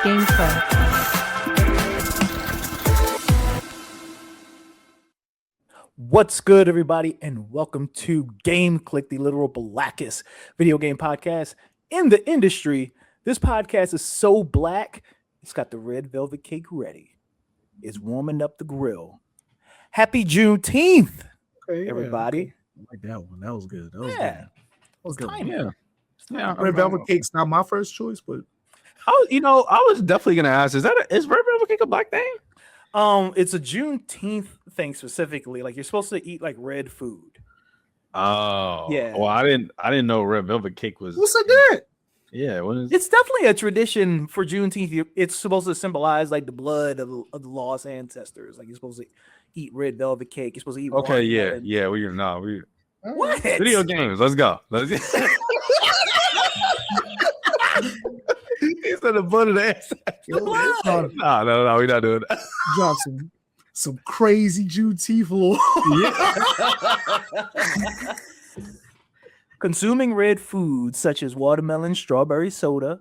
Gameplay. What's good, everybody, and welcome to Clique, the literal blackest video game podcast in the industry. This podcast is so black, it's got the red velvet cake ready. It's warming up the grill. Happy Juneteenth, everybody. Okay. I like that one. That was good. That was Yeah. good. That was good. Yeah. Red Velvet Cake's not my first choice, but I was definitely gonna ask: is Red Velvet Cake a black thing? It's a Juneteenth thing specifically. Like, you're supposed to eat like red food. Oh, Yeah. Well, I didn't know Red Velvet Cake was. what's that? Yeah, what is? It's definitely a tradition for Juneteenth. It's supposed to symbolize like the blood of the lost ancestors. Like, you're supposed to eat red velvet cake. You're supposed to eat. Okay, watermelon. yeah. We What? video games. Let's go. He said the blood of the ancestors. No, we're not doing that. Drop some crazy Juneteenth lore. Yeah. Consuming red foods such as watermelon, strawberry soda,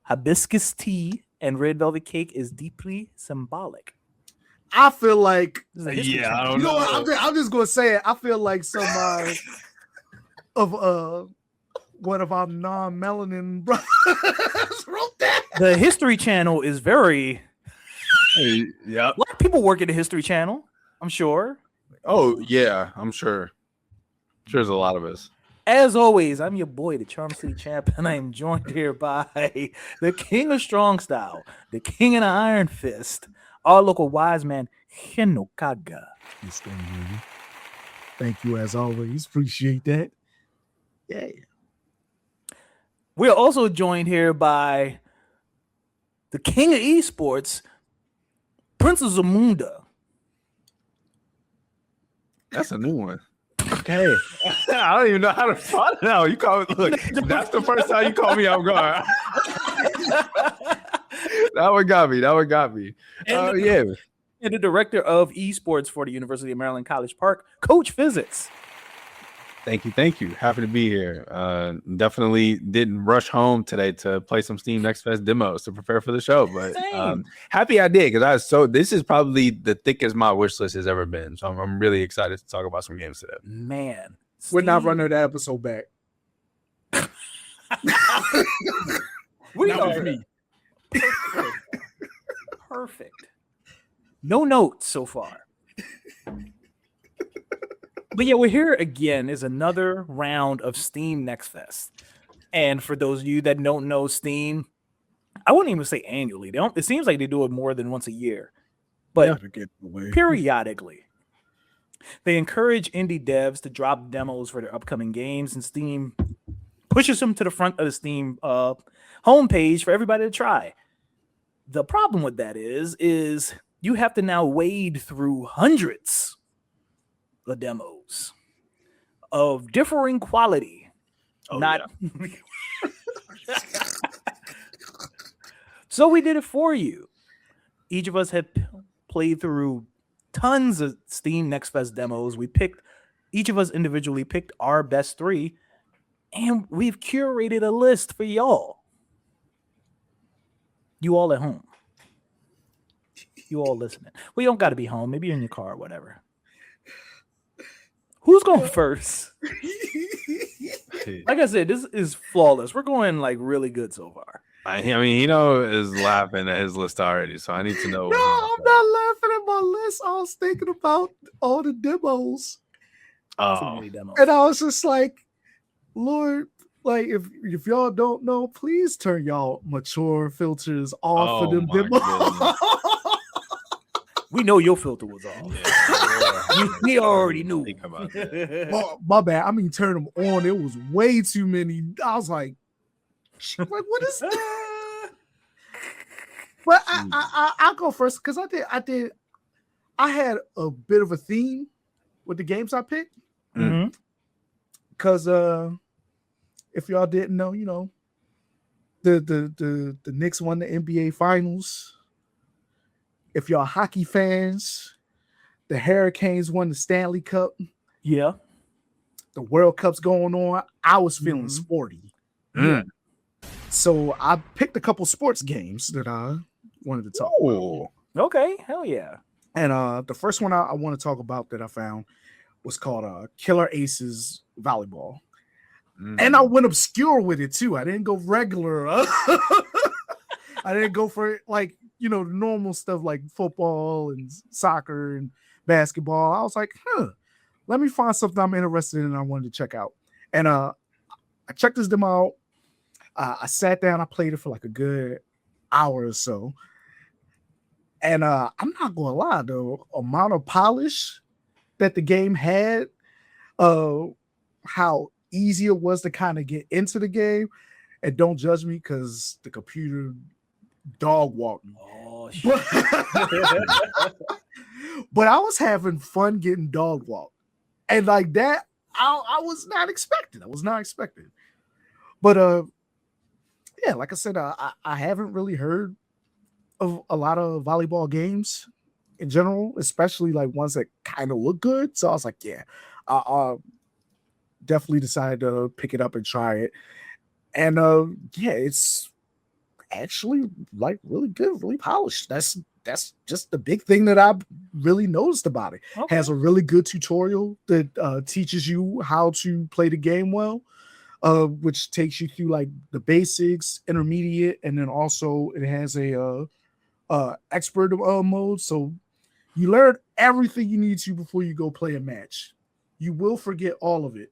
hibiscus tea, and red velvet cake is deeply symbolic. I feel like I don't you know know. what, I'm just gonna say it. I feel like some of one of our non-melanin brothers wrote that. The History Channel is very. Yeah. A lot of people work at the History Channel, I'm sure. Oh yeah, I'm sure. Sure, there's a lot of us. As always, I'm your boy, the Charm City Champ, and I am joined here by the King of Strong Style, the King of the Iron Fist, our local wise man, Hinokaga. Thank you as always. Appreciate that. Yeah. We're also joined here by the King of Esports, Princess Zamunda. That's a new one. Okay. I don't even know how to respond now. You call it. Look, that's the first time you call me off guard. That one got me. Yeah. And the director of esports for the University of Maryland College Park, Coach Physics. Thank you. Happy to be here. Definitely didn't rush home today to play some Steam Next Fest demos to prepare for the show, but happy I did, because this is probably the thickest my wish list has ever been. So I'm really excited to talk about some games today. Man, We're not running that episode back. We That was are me. perfect. No notes so far. But yeah, we're here again. Is another round of Steam Next Fest. And for those of you that don't know Steam, I wouldn't even say annually. It seems like they do it more than once a year. But periodically, they encourage indie devs to drop demos for their upcoming games, and Steam pushes them to the front of the Steam homepage for everybody to try. The problem with that is you have to now wade through hundreds of demos of differing quality. So we did it for you. Each of us had played through tons of Steam Next Fest demos. Each of us individually picked our best 3, and we've curated a list for y'all. You all at home. You all listening. Well, you don't got to be home. Maybe you're in your car or whatever. Who's going first? Like I said, this is flawless. We're going like really good so far. I mean, Hino is laughing at his list already, so I need to know. No, I'm not laughing at my list. I was thinking about all the demos. Oh, Too many demos. And I was just like, Lord, like if y'all don't know, please turn y'all mature filters off for them my demos. We know your filter was off. We already knew. Think about that. My bad. I mean, turn them on. It was way too many. I was like what is that? But I'll go first because I had a bit of a theme with the games I picked. Mm-hmm. Because if y'all didn't know, you know, the Knicks won the NBA Finals. If y'all hockey fans, the Hurricanes won the Stanley Cup. Yeah. The World Cup's going on. I was feeling sporty. Mm. So I picked a couple sports games that I wanted to talk about. Ooh. Okay, hell yeah. And the first one I want to talk about that I found was called Killer Aces Volleyball. And I went obscure with it too. I didn't go regular. I didn't go for like, you know, the normal stuff like football and soccer and basketball. I was like, let me find something I'm interested in and I wanted to check out. And I checked this demo out. I sat down, I played it for like a good hour or so. And I'm not gonna lie, the amount of polish that the game had, how easy it was to kind of get into the game. And don't judge me because the computer dog walked me. Oh shit. But I was having fun getting dog walked. And like that, I was not expecting. But yeah, like I said, I haven't really heard of a lot of volleyball games in general, especially like ones that kind of look good. So I was like, yeah, I'll definitely decided to pick it up and try it. And yeah, it's actually like really good, really polished. That's just the big thing that I've really noticed about it. Okay. Has a really good tutorial that teaches you how to play the game well, which takes you through like the basics, intermediate, and then also it has a expert mode. So you learn everything you need to before you go play a match. You will forget all of it.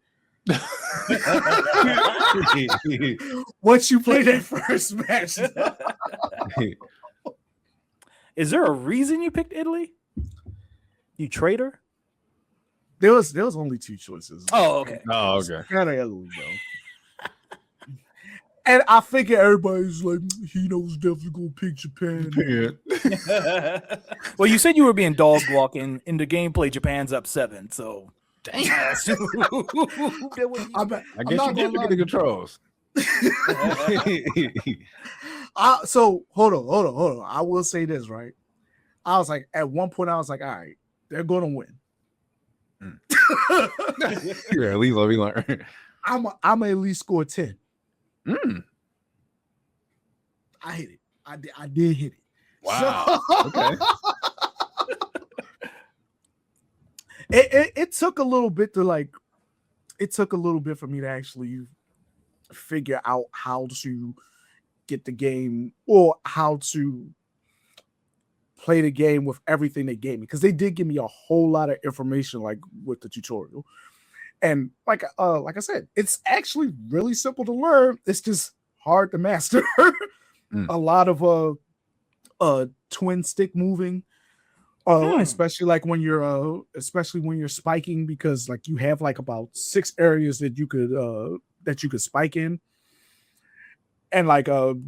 Once you play that first match. Is there a reason you picked Italy? You traitor? There was only two choices. Oh, okay. Oh, okay. Kind of Italy though. And I figure everybody's like, Hino's definitely gonna pick Japan. Well, you said you were being dog walking in the gameplay. Japan's up 7, so damn. I I guess you get the controls. So hold on. I will say this, right? I was like, at one point, I was like, all right, they're gonna win. Yeah, at least let me learn. I'm at least score 10. I hit it. I did hit it. Wow. So, Okay. It took a little bit to like. It took a little bit for me to actually figure out how to get the game or how to play the game with everything they gave me, because they did give me a whole lot of information like with the tutorial. And like I said, it's actually really simple to learn. It's just hard to master. A lot of twin stick moving, especially like when you're spiking, because like you have like about 6 areas that you could spike in, and like of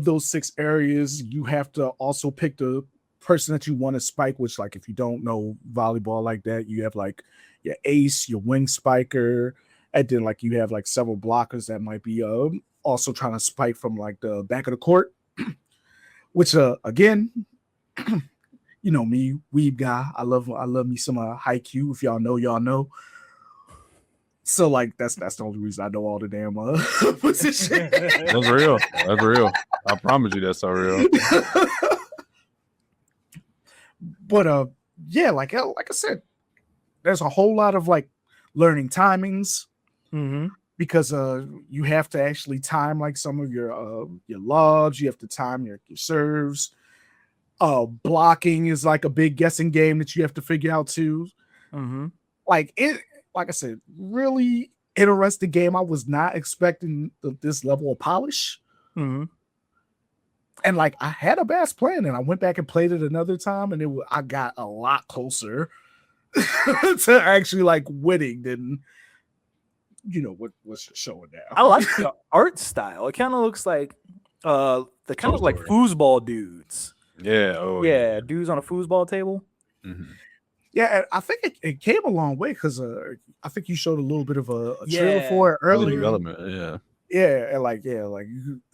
those 6 areas, you have to also pick the person that you want to spike. Which, like, if you don't know volleyball like that, you have like your ace, your wing spiker, and then like you have like several blockers that might be also trying to spike from like the back of the court. Which again, you know me, weeb guy. I love me some Haikyuu. If y'all know, y'all know. So like that's the only reason I know all the damn position. That's real. That's real. I promise you that's so real. But yeah, like I said, there's a whole lot of like learning timings, because you have to actually time like some of your lobs. You have to time your serves. Blocking is like a big guessing game that you have to figure out too. Like I said, really interesting game. I was not expecting this level of polish. And like I had a bass plan, and I went back and played it another time, and I got a lot closer to actually like winning than what's showing now. I like the art style. It kind of looks like the kind of like foosball dudes. Yeah. Oh yeah, dudes on a foosball table. Yeah, I think it came a long way, because I think you showed a little bit of a trailer for it earlier. Development,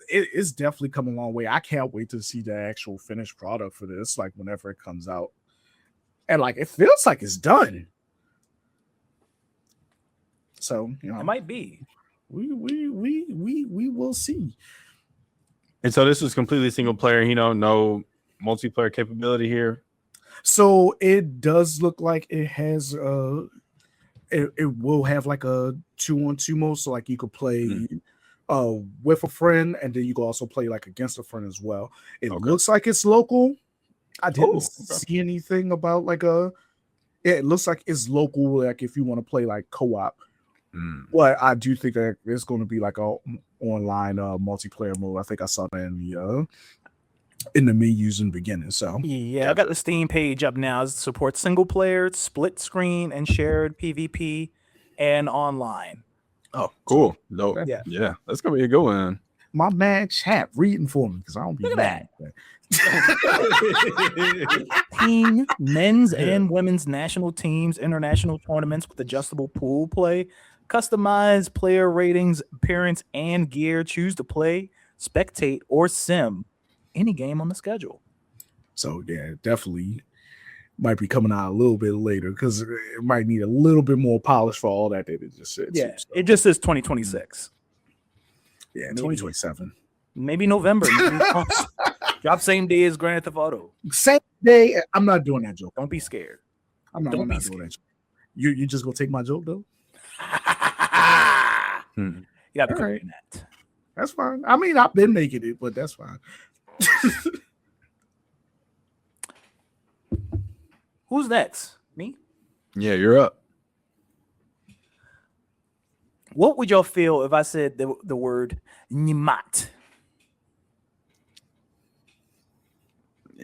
It's definitely come a long way. I can't wait to see the actual finished product for this, like whenever it comes out. And like it feels like it's done. So it might be. we will see. And so this is completely single player, no multiplayer capability here. So it does look like it has it will have like a 2-on-2 mode, so like you could play with a friend, and then you can also play like against a friend as well. It looks like it's local. I didn't see anything about like it looks like it's local, like if you want to play like co-op. But I do think that there's going to be like a online multiplayer mode. I think I saw that in the menus in the beginning. So yeah, I got the Steam page up now. It supports single player, split screen, and shared PvP, and online. Oh, cool. So, yeah, that's gonna be a good one. My man chat reading for me because I don't be look at that. Team men's and women's national teams, international tournaments with adjustable pool play, customized player ratings, appearance, and gear. Choose to play, spectate, or sim any game on the schedule. So yeah, definitely might be coming out a little bit later because it might need a little bit more polish for all that it just said. Yeah, so. It just says 2026. Yeah, 2027. Maybe November. Drop same day as Grand Theft Auto. Same day. I'm not doing that joke. Don't be scared. I'm not doing that joke. You just gonna take my joke though? You gotta be correct that. That's fine. I mean, I've been making it, but that's fine. Who's next? Me? Yeah, you're up. What would y'all feel if I said the word Nimaat?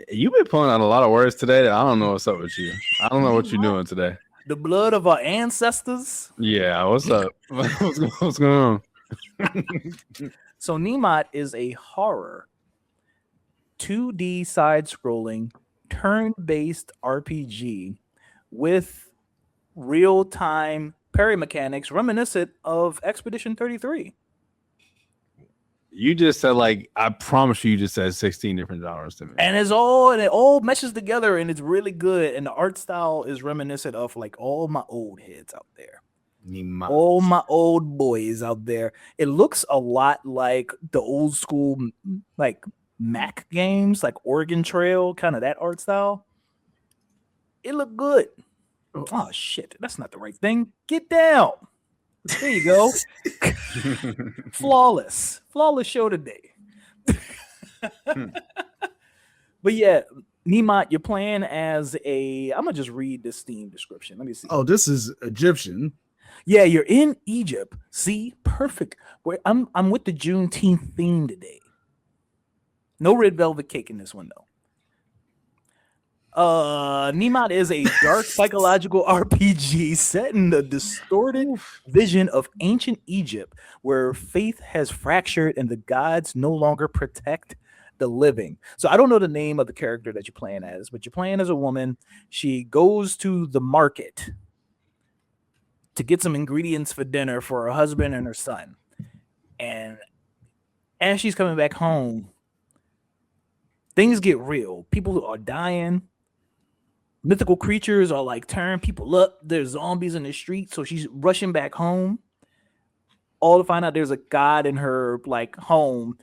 You've been pulling out a lot of words today that I don't know what's up with you. I don't know what you're doing today. The blood of our ancestors? Yeah, what's up? What's going on? So Nimaat is a horror 2D side-scrolling turn-based RPG with real-time parry mechanics reminiscent of Expedition 33. You just said, like, I promise you just said 16 different genres to me. And it all meshes together, and it's really good. And the art style is reminiscent of like all my old heads out there. Nimaat. All my old boys out there. It looks a lot like the old school like Mac games, like Oregon Trail, kind of that art style. It looked good. Oh shit, that's not the right thing. Get down. There you go. Flawless show today. But yeah, Nimaat, you're playing as I'm gonna just read the Steam description. Let me see. Oh, this is Egyptian. Yeah, you're in Egypt. See, perfect. I'm with the Juneteenth theme today. No red velvet cake in this one though. Nimaat is a dark psychological RPG set in the distorted vision of ancient Egypt, where faith has fractured and the gods no longer protect the living. So I don't know the name of the character that you're playing as, but you're playing as a woman. She goes to the market to get some ingredients for dinner for her husband and her son. And as she's coming back home, things get real. People are dying. Mythical creatures are like tearing people up. There's zombies in the street. So she's rushing back home. All to find out there's a god in her like home,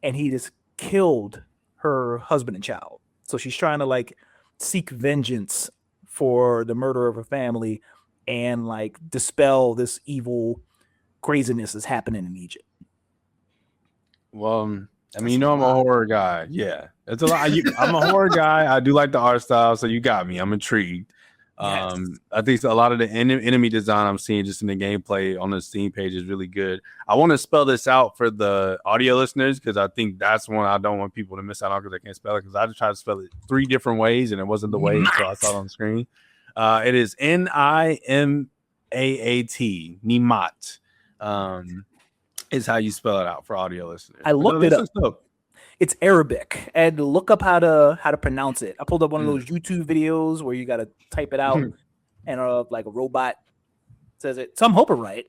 and he just killed her husband and child. So she's trying to like seek vengeance for the murder of her family and like dispel this evil craziness that's happening in Egypt. Well, I mean, I'm a horror guy. Yeah, it's a lot. I'm a horror guy. I do like the art style, so you got me. I'm intrigued. Yes. I think a lot of the enemy design I'm seeing just in the gameplay on the Steam page is really good. I want to spell this out for the audio listeners because I think that's one I don't want people to miss out on because they can't spell it. Because I just tried to spell it 3 different ways and it wasn't the way until I saw it on the screen. It is Nimaat. Nimaat. Is how you spell it out for audio listeners. I looked it up. It's Arabic. I had to look up how to pronounce it. I pulled up one of those YouTube videos where you got to type it out, and like a robot says it. So I'm hoping right.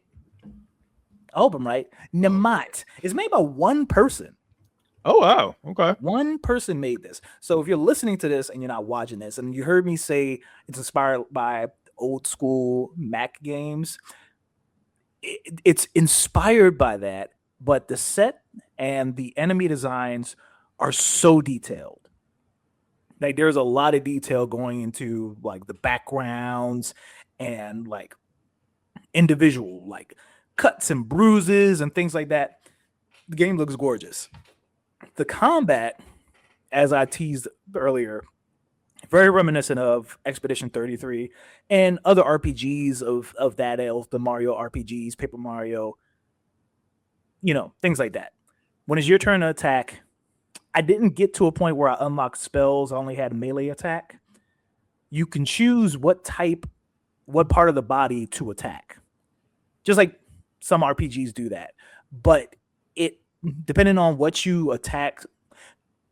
I hope I'm right. Nimaat is made by one person. Oh wow! Okay, one person made this. So if you're listening to this and you're not watching this, and you heard me say it's inspired by old school Mac games, it's inspired by that, but the set and the enemy designs are so detailed. Like there's a lot of detail going into like the backgrounds and like individual like cuts and bruises and things like that. The game looks gorgeous. The combat, as I teased earlier, very reminiscent of Expedition 33 and other RPGs of that ilk, the Mario RPGs, Paper Mario, things like that. When it's your turn to attack, I didn't get to a point where I unlocked spells. I only had melee attack. You can choose what part of the body to attack. Just like some RPGs do that. But it, depending on what you attack,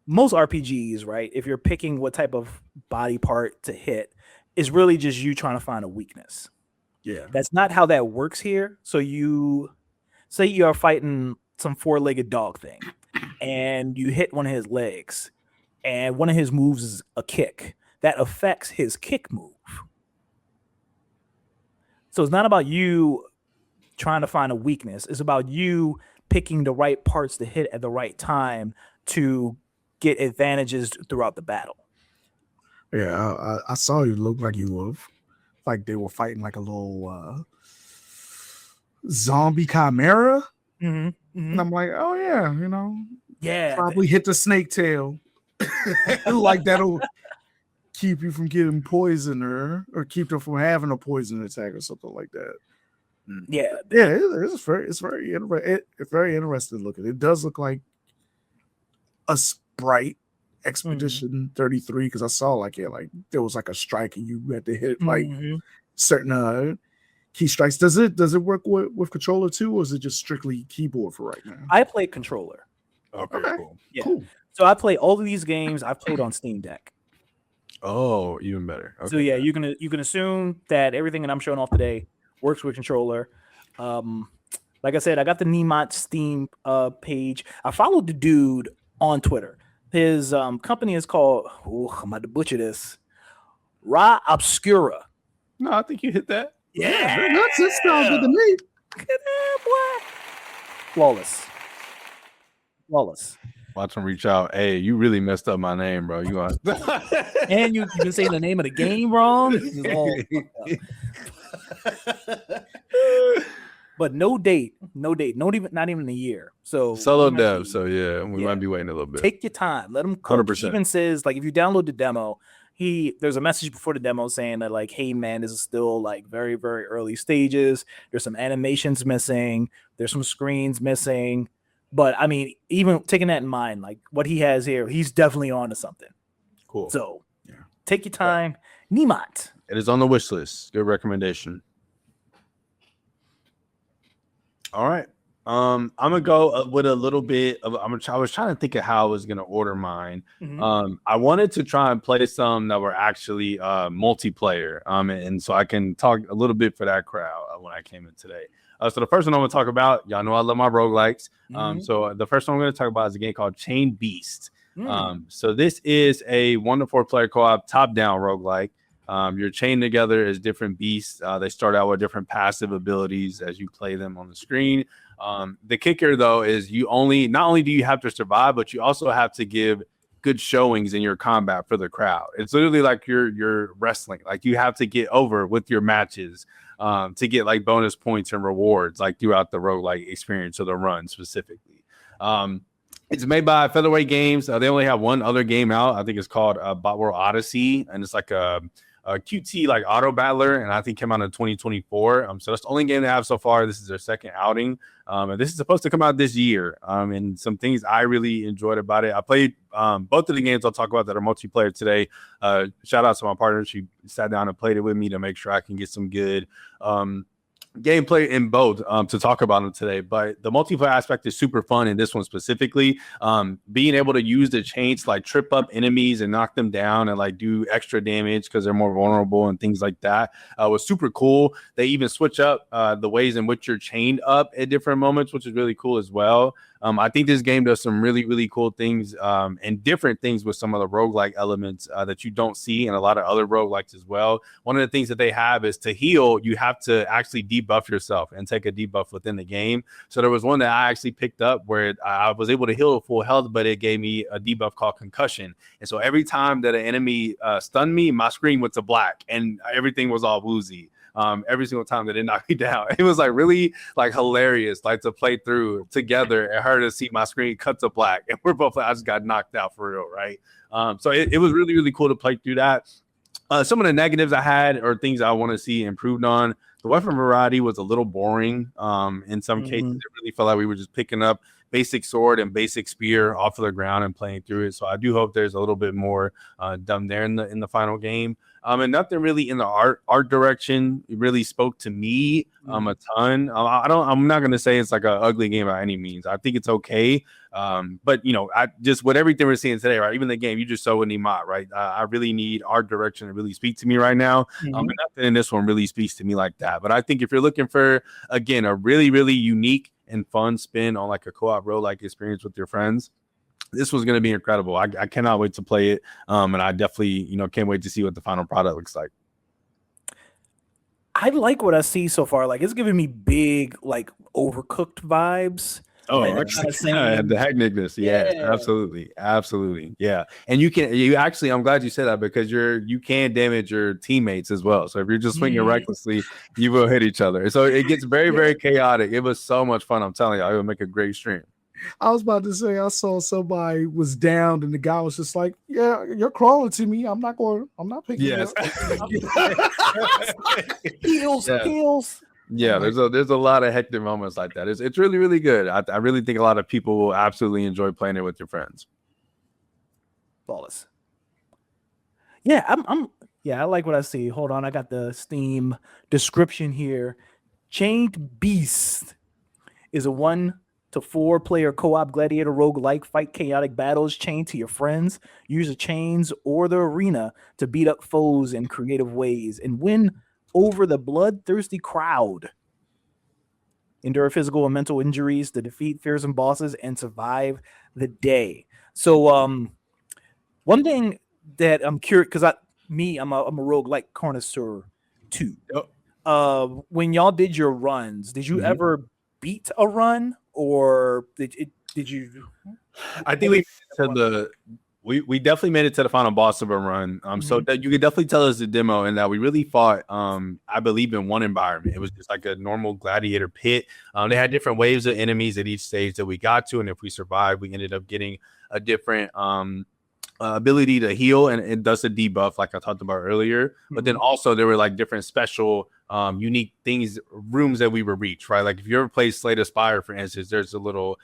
most RPGs, right, if you're picking what type of body part to hit, is really just you trying to find a weakness. Yeah. That's not how that works here. So you say you are fighting some four-legged dog thing, and you hit one of his legs, and one of his moves is a kick. That affects his kick move. So it's not about you trying to find a weakness. It's about you picking the right parts to hit at the right time to get advantages throughout the battle. Yeah, I saw you look like you were like they were fighting like a little zombie chimera. Mm-hmm, mm-hmm. And I'm like, oh yeah, yeah, probably hit the snake tail. Like that'll keep you from getting poisoned or keep them from having a poison attack or something like that. Yeah, it's very interesting looking. It does look like a Sprite Expedition 33 because I saw like there was like a strike and you had to hit like certain key strikes. Does it work with controller too, or is it just strictly keyboard for right now? I play controller. Okay, cool. Yeah. Cool. So I play all of these games. I've played on Steam Deck. Oh, even better. Okay. So yeah, you can assume that everything that I'm showing off today works with controller. Like I said, I got the Nimaat Steam page. I followed the dude on Twitter. His company is called, I'm about to butcher this, Ra Obscura. No, I think you hit that. Yeah, it sounds good to me. Look at that, boy. Flawless. Watch him reach out. Hey, you really messed up my name, bro. You want and you've been saying the name of the game wrong. But no date, not even a year. So solo dev. So yeah, we might be waiting a little bit. Take your time. Let him cook. 100%. He even says like if you download the demo, there's a message before the demo saying that like, hey man, this is still like very, very early stages. There's some animations missing. There's some screens missing. But I mean, even taking that in mind, like what he has here, he's definitely on to something. Cool. So take your time. Nimaat. It is on the wish list. Good recommendation. All right. I'm gonna go with a little bit of. I was trying to think of how I was gonna order mine. I wanted to try and play some that were actually multiplayer. And so I can talk a little bit for that crowd when I came in today. So the first one I'm gonna talk about, y'all know I love my roguelikes. So the first one I'm gonna talk about is a game called Chain Beast. So this is a 1 to 4 player co-op top-down roguelike. You're chained together as different beasts. They start out with different passive abilities as you play them on the screen. The kicker, though, is not only do you have to survive, but you also have to give good showings in your combat for the crowd. It's literally like you're wrestling. Like you have to get over with your matches to get like bonus points and rewards like throughout the roguelike experience or the run specifically. It's made by Featherweight Games. They only have one other game out. I think it's called Bot World Odyssey, and it's like a QT like auto battler, and I think came out in 2024. So that's the only game they have so far. This is their second outing, and this is supposed to come out this year. And some things I really enjoyed about it. I played both of the games I'll talk about that are multiplayer today. Shout out to my partner; she sat down and played it with me to make sure I can get some good gameplay in both to talk about them today. But the multiplayer aspect is super fun in this one specifically. Being able to use the chains to like trip up enemies and knock them down and like do extra damage because they're more vulnerable and things like that was super cool. They even switch up the ways in which you're chained up at different moments, which is really cool as well. I think this game does some really, really cool things and different things with some of the roguelike elements that you don't see in a lot of other roguelikes as well. One of the things that they have is to heal, you have to actually debuff yourself and take a debuff within the game. So there was one that I actually picked up where I was able to heal full health, but it gave me a debuff called concussion. And so every time that an enemy stunned me, my screen went to black and everything was all woozy. Every single time that it knocked me down, it was like really like hilarious, like to play through together and her to see my screen cut to black, and we're both like, I just got knocked out for real, right? So it was really, really cool to play through that. Some of the negatives I had or things I want to see improved on. The weapon variety was a little boring. In some cases, it really felt like we were just picking up basic sword and basic spear off of the ground and playing through it. So I do hope there's a little bit more done there in the final game. And nothing really in the art direction really spoke to me a ton. I'm not gonna say it's like an ugly game by any means. I think it's okay. But you know, I just with everything we're seeing today, right? Even the game you just saw with Nimaat, right? I really need art direction to really speak to me right now. And nothing in this one really speaks to me like that. But I think if you're looking for again a really, really unique and fun spin on like a co-op roguelike experience with your friends, this was going to be incredible. I cannot wait to play it. And I definitely, can't wait to see what the final product looks like. I like what I see so far. Like it's giving me big, like Overcooked vibes. Oh, like, the hecticness. Yeah, absolutely. Yeah. And you actually, I'm glad you said that because you can damage your teammates as well. So if you're just swinging recklessly, you will hit each other. So it gets very, very chaotic. It was so much fun. I'm telling you, I will make a great stream. I was about to say I saw somebody was down and the guy was just like, "Yeah, you're crawling to me. I'm not picking you up." Heels. Yeah, there's a lot of hectic moments like that. It's really, really good. I really think a lot of people will absolutely enjoy playing it with your friends. Flawless. Yeah, I like what I see. Hold on, I got the Steam description here. Chained Beast is a 1 to 4 player co-op gladiator roguelike. Fight chaotic battles chained to your friends. Use the chains or the arena to beat up foes in creative ways and win over the bloodthirsty crowd. Endure physical and mental injuries to defeat fearsome bosses and survive the day. So one thing that I'm curious, because I'm a roguelike connoisseur too. When y'all did your runs, did you ever beat a run, or did you? I think we definitely made it to the final boss of a run. So that you could definitely tell us the demo and that we really fought. I believe in one environment. It was just like a normal gladiator pit. They had different waves of enemies at each stage that we got to, and if we survived, we ended up getting a different ability to heal, and it does a debuff like I talked about earlier. But then also there were like different special unique things, rooms that we would reach, right? Like if you ever play Slay Spire, for instance, there's a little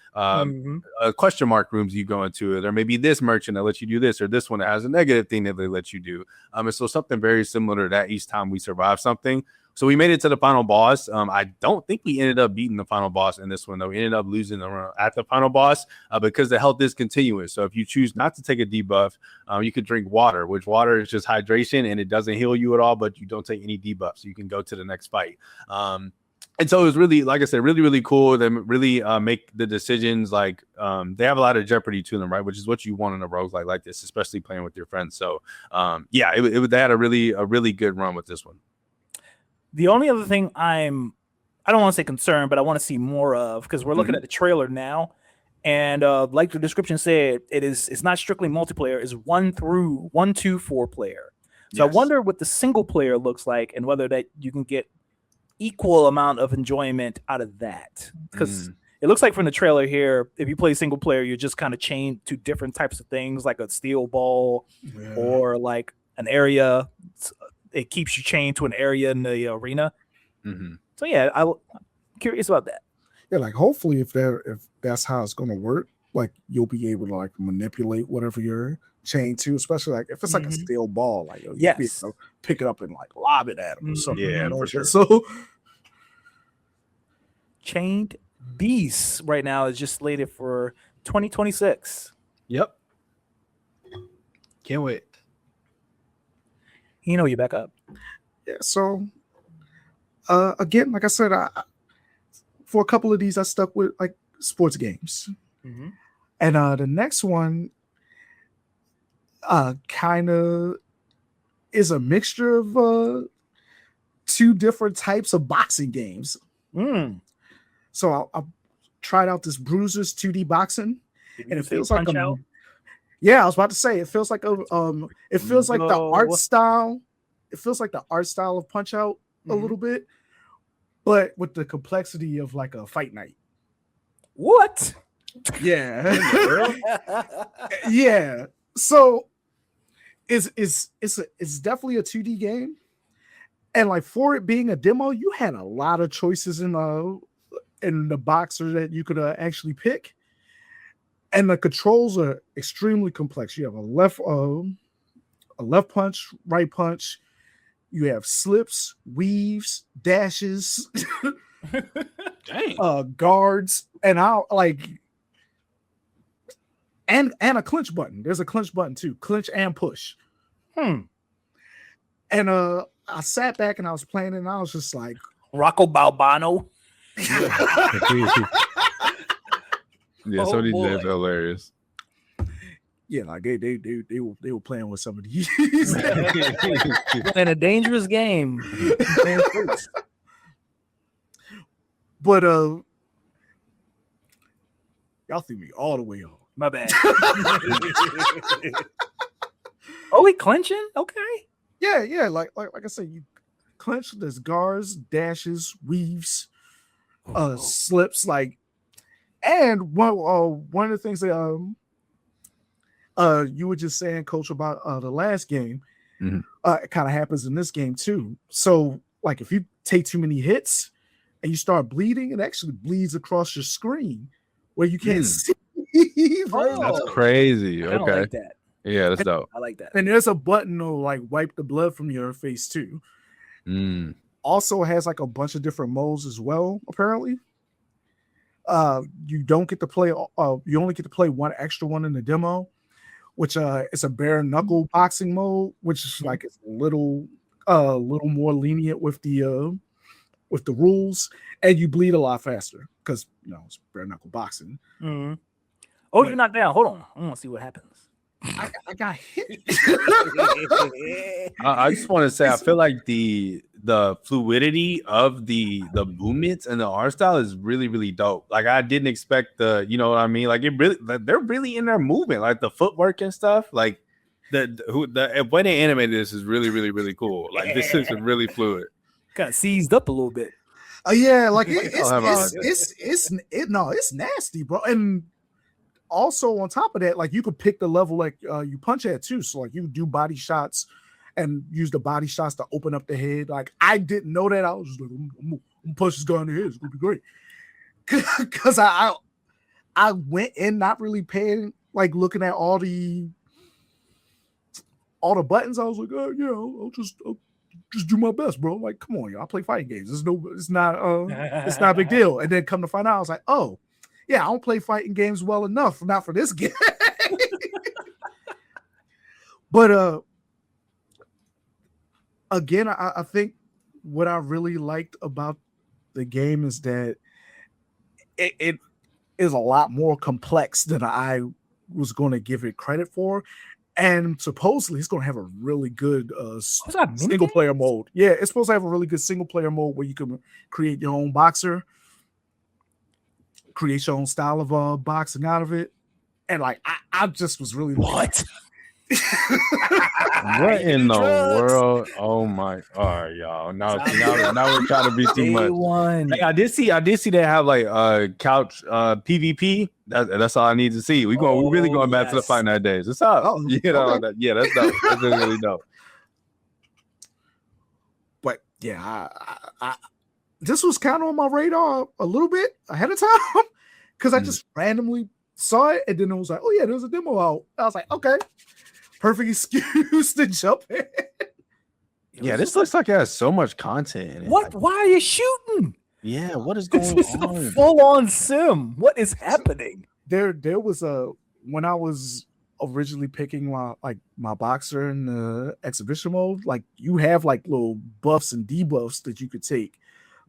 question mark rooms you go into. There may be this merchant that lets you do this, or this one that has a negative thing that they let you do. And so something very similar to that each time we survive something. So we made it to the final boss. I don't think we ended up beating the final boss in this one, though. We ended up losing the run at the final boss because the health is continuous. So if you choose not to take a debuff, you could drink water, which water is just hydration and it doesn't heal you at all, but you don't take any debuffs. So you can go to the next fight. And so it was really, like I said, really, really cool. They really make the decisions like they have a lot of jeopardy to them, right? Which is what you want in a roguelike like this, especially playing with your friends. So they had a really good run with this one. The only other thing I don't want to say concerned, but I want to see more of, because we're looking at the trailer now, and like the description said, it's not strictly multiplayer. It's 1 to 4 player. So I wonder what the single player looks like and whether that you can get equal amount of enjoyment out of that. Because it looks like from the trailer here, if you play single player, you're just kind of chained to different types of things, like a steel ball or like an area. It keeps you chained to an area in the arena. So yeah, I'm curious about that. Yeah, like hopefully if that's how it's going to work, like you'll be able to like manipulate whatever you're chained to, especially like if it's like a steel ball, like you'll be able to pick it up and like lob it at them or something. Yeah, for sure. So Chained Beasts right now is just slated for 2026. Yep. Can't wait. You back up. Yeah, so again, like I said, for a couple of these I stuck with like sports games. Mm-hmm. And the next one kind of is a mixture of two different types of boxing games. So I tried out this Bruisers 2D boxing, and it feels like Punch-Out? Yeah, I was about to say it feels like it feels like the art No. style. It feels like the art style of Punch-Out a little bit, but with the complexity of like a fight night. What? Yeah. Yeah. So it's definitely a 2D game. And like for it being a demo, you had a lot of choices in the boxer that you could actually pick. And the controls are extremely complex. You have a left punch, right punch. You have slips, weaves, dashes, guards, and and a clinch button. There's a clinch button too, clinch and push. And I sat back and I was playing, and I was just like, Rocco Balbano. Yeah, some of these games are hilarious. Yeah, like they were playing with some of these. In a dangerous game. But y'all threw me all the way off. My bad. Oh, we clinching? Okay. Yeah. Like I said, you clinch. There's guards, dashes, weaves, slips. Like, and one of the things that you were just saying, Coach, about the last game, it kind of happens in this game too. So, like, if you take too many hits and you start bleeding, it actually bleeds across your screen where you can't see. That's crazy. I don't Okay. like that. Yeah, that's dope. I like that. And there's a button to like wipe the blood from your face too. Also has like a bunch of different modes as well, apparently. You don't get to play you only get to play one extra one in the demo, which it's a bare knuckle boxing mode, which is like it's a little more lenient with the rules, and you bleed a lot faster because it's bare knuckle boxing. Oh, you're knocked down. Hold on. I want to see what happens. I got hit. I just want to say I feel like the fluidity of the movements and the art style is really, really dope. Like I didn't expect the, you know what I mean? Like they're really in their movement, like the footwork and stuff. Like the way they animated this is really, really, really cool. Like this is really fluid. Kind of seized up a little bit. Oh yeah, like it's nasty, bro. And also on top of that, like you could pick the level like you punch at too. So like you do body shots and use the body shots to open up the head. Like I didn't know that. I was just like, I'm gonna punch this guy in the head. It's gonna be great. Cause I went in not really paying, like looking at all the buttons. I was like, oh yeah, I'll just do my best, bro. Like, come on, y'all. I play fighting games. It's not a big deal. And then come to find out, I was like, oh. Yeah, I don't play fighting games well enough, not for this game. But again, I think what I really liked about the game is that it is a lot more complex than I was going to give it credit for. And supposedly it's going to have a really good single player mode. Yeah, it's supposed to have a really good single player mode where you can create your own boxer, create your own style of boxing out of it. And like I just was really what what in the world? Oh my, all right, y'all. Now we're trying to be too much. Like, I did see they have like couch PvP. That's all I need to see. We're really going back to the Fight Night days. What's up? Okay. Yeah, that's dope. That's really dope. But yeah, I this was kind of on my radar a little bit ahead of time because I just randomly saw it, and then it was like, oh yeah, there's a demo out. I was like, okay, perfect excuse to jump in. Yeah, this looks like it has so much content in it. What? Why are you shooting? Yeah, what is going This is on? a full-on sim. What is happening? There was when I was originally picking my boxer in the exhibition mode, like you have like little buffs and debuffs that you could take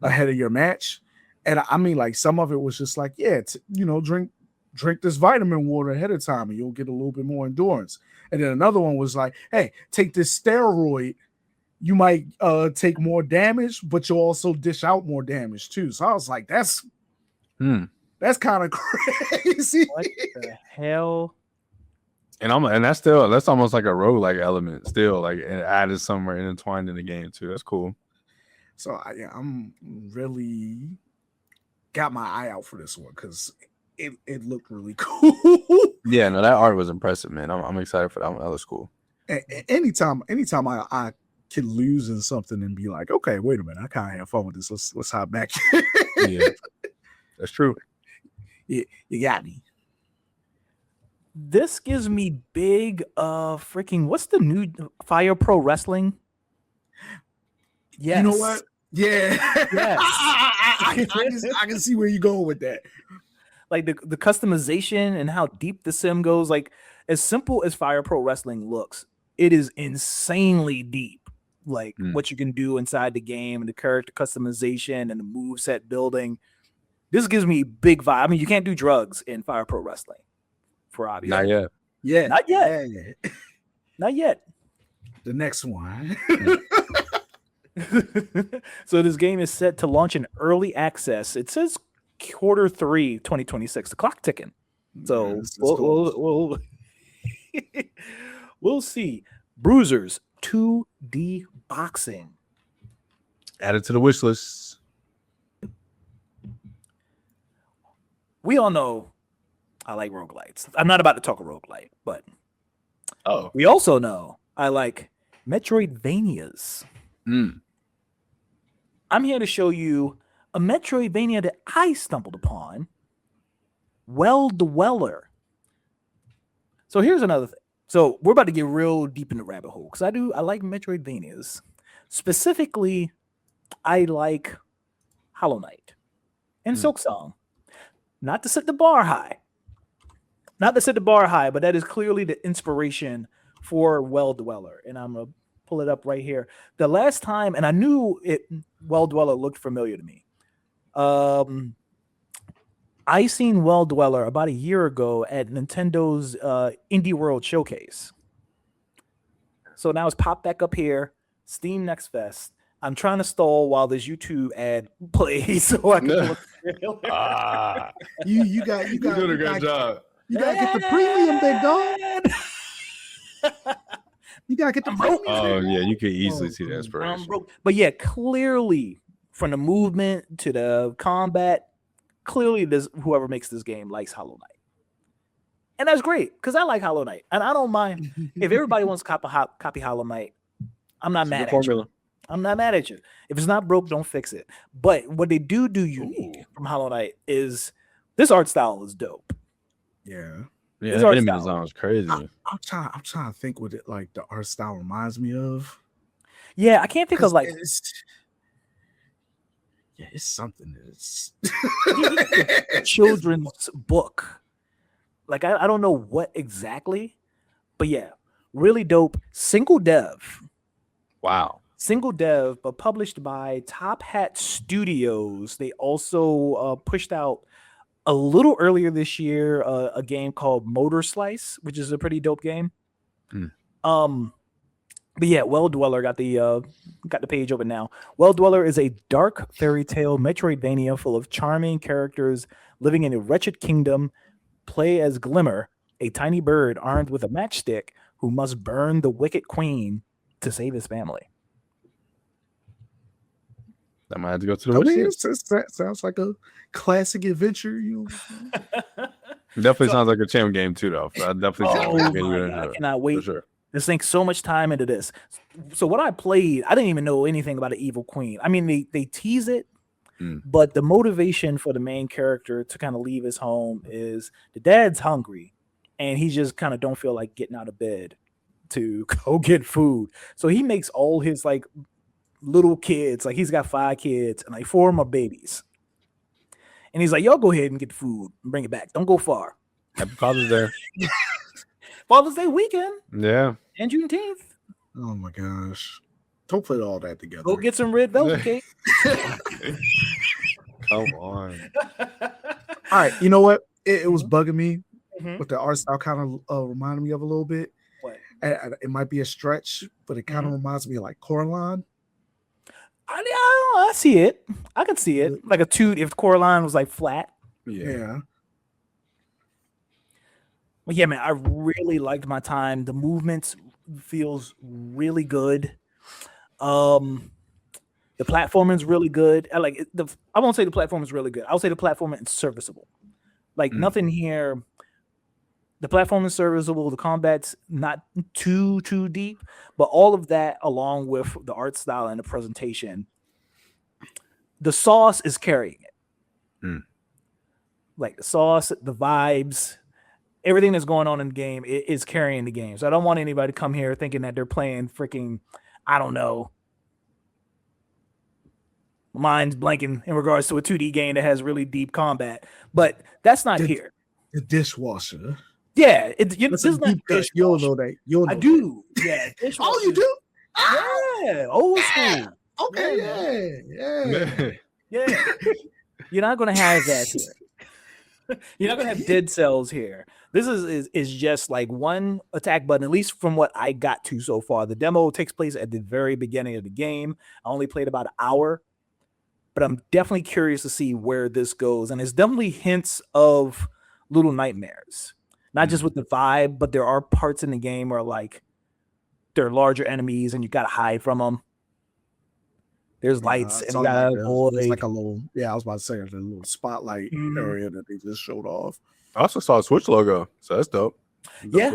ahead of your match. And I mean, like some of it was just like, yeah, drink drink this vitamin water ahead of time and you'll get a little bit more endurance. And then another one was like, hey, take this steroid. You might take more damage, but you'll also dish out more damage too. So I was like, that's kind of crazy. What the hell? And that's almost like a roguelike element still, like added somewhere intertwined in the game too. That's cool. So I'm really got my eye out for this one because it looked really cool. Yeah, no, that art was impressive, man. I'm excited for that one. That was cool. Anytime I can lose in something and be like, okay, wait a minute, I kind of have fun with this. Let's hop back. Yeah, that's true. You got me. This gives me big freaking what's the new Fire Pro Wrestling? Yes. You know what? Yeah. Yes. I can see where you go with that. Like the customization and how deep the sim goes. Like as simple as Fire Pro Wrestling looks, it is insanely deep. Like what you can do inside the game and the character customization and the moveset building. This gives me big vibe. I mean, you can't do drugs in Fire Pro Wrestling. For obvious. Not yet. Yeah. Not yet. Yeah. Not yet. The next one. So this game is set to launch in early access. It says Q3 2026. The clock ticking. So we'll see. Bruisers 2D boxing. Added to the wish list. We all know I like roguelites. I'm not about to talk a roguelite, but we also know I like Metroidvanias. I'm here to show you a Metroidvania that I stumbled upon, Well Dweller. So here's another thing. So we're about to get real deep in the rabbit hole because I like Metroidvanias. Specifically, I like Hollow Knight and Silksong. Not to set the bar high. Not to set the bar high, but that is clearly the inspiration for Well Dweller. And I'm going to pull it up right here. The last time, and I knew Well Dweller looked familiar to me. I seen Well Dweller about a year ago at Nintendo's Indie World Showcase. So now it's popped back up here, Steam Next Fest. I'm trying to stall while this YouTube ad plays so I can pull up the You got You're doing a great job. You gotta get the premium, big dog. You gotta get the premium. Oh yeah, you could easily see the inspiration. But yeah, clearly from the movement to the combat, clearly this whoever makes this game likes Hollow Knight. And that's great because I like Hollow Knight. And I don't mind if everybody wants to copy Hollow Knight. I'm not mad at you. I'm not mad at you. If it's not broke, don't fix it. But what they do unique from Hollow Knight is this art style is dope. Yeah. Yeah, that enemy design was crazy. I'm trying to think what it like the art style reminds me of. Yeah, I can't think of like it's something that's children's book. Like I don't know what exactly, but yeah, really dope. Single dev. Wow. Single dev, but published by Top Hat Studios. They also pushed out a little earlier this year a game called Motor Slice, which is a pretty dope game. But yeah, Well Dweller got the page open now. Well Dweller is a dark fairy tale Metroidvania full of charming characters living in a wretched kingdom. Play as Glimmer, a tiny bird armed with a matchstick who must burn the wicked queen to save his family. I might have to go to the website. Sounds like a classic adventure. Definitely sounds like a champ game too, though. I definitely I cannot wait. For sure. They sink so much time into this. So what I played, I didn't even know anything about an evil queen. I mean, they tease it, but the motivation for the main character to kind of leave his home is the dad's hungry, and he just kind of don't feel like getting out of bed to go get food. So he makes all his like little kids, like he's got 5 kids, and like 4 of them are babies. And he's like, y'all go ahead and get the food and bring it back. Don't go far. Happy Father's Day. Father's Day weekend. Yeah. And Juneteenth. Oh my gosh. Don't put all that together. Go get some red velvet cake. Come on. All right. You know what? it was bugging me. Mhm. What the art style kind of reminded me of a little bit. What? It might be a stretch, but it kind of reminds me of like Coraline. I see it. I can see it. Like if Coraline was like flat. Yeah. But yeah, man, I really liked my time. The movements feels really good. The platforming is really good. I won't say the platform is really good. I'll say the platforming is serviceable. Like nothing here. The platform is serviceable. The combat's not too deep, but all of that, along with the art style and the presentation, the sauce is carrying it. Like the sauce, the vibes, everything that's going on in the game is carrying the game. So I don't want anybody to come here thinking that they're playing freaking, I don't know, mind's blanking in regards to a 2D game that has really deep combat, but that's not here. The dishwasher. Yeah, it's not deep cut. You'll know that. I do. Yeah. Oh, you do? Yeah. Old school. Okay. Yeah. You're not gonna have that here. You're not gonna have dead cells here. This is just like one attack button, at least from what I got to so far. The demo takes place at the very beginning of the game. I only played about an hour, but I'm definitely curious to see where this goes. And it's definitely hints of Little Nightmares. Not just with the vibe, but there are parts in the game where like there are larger enemies and you gotta hide from them. There's lights and you gotta avoid. It's like a little, I was about to say a little spotlight area that they just showed off. I also saw a Switch logo, so that's dope. Yeah.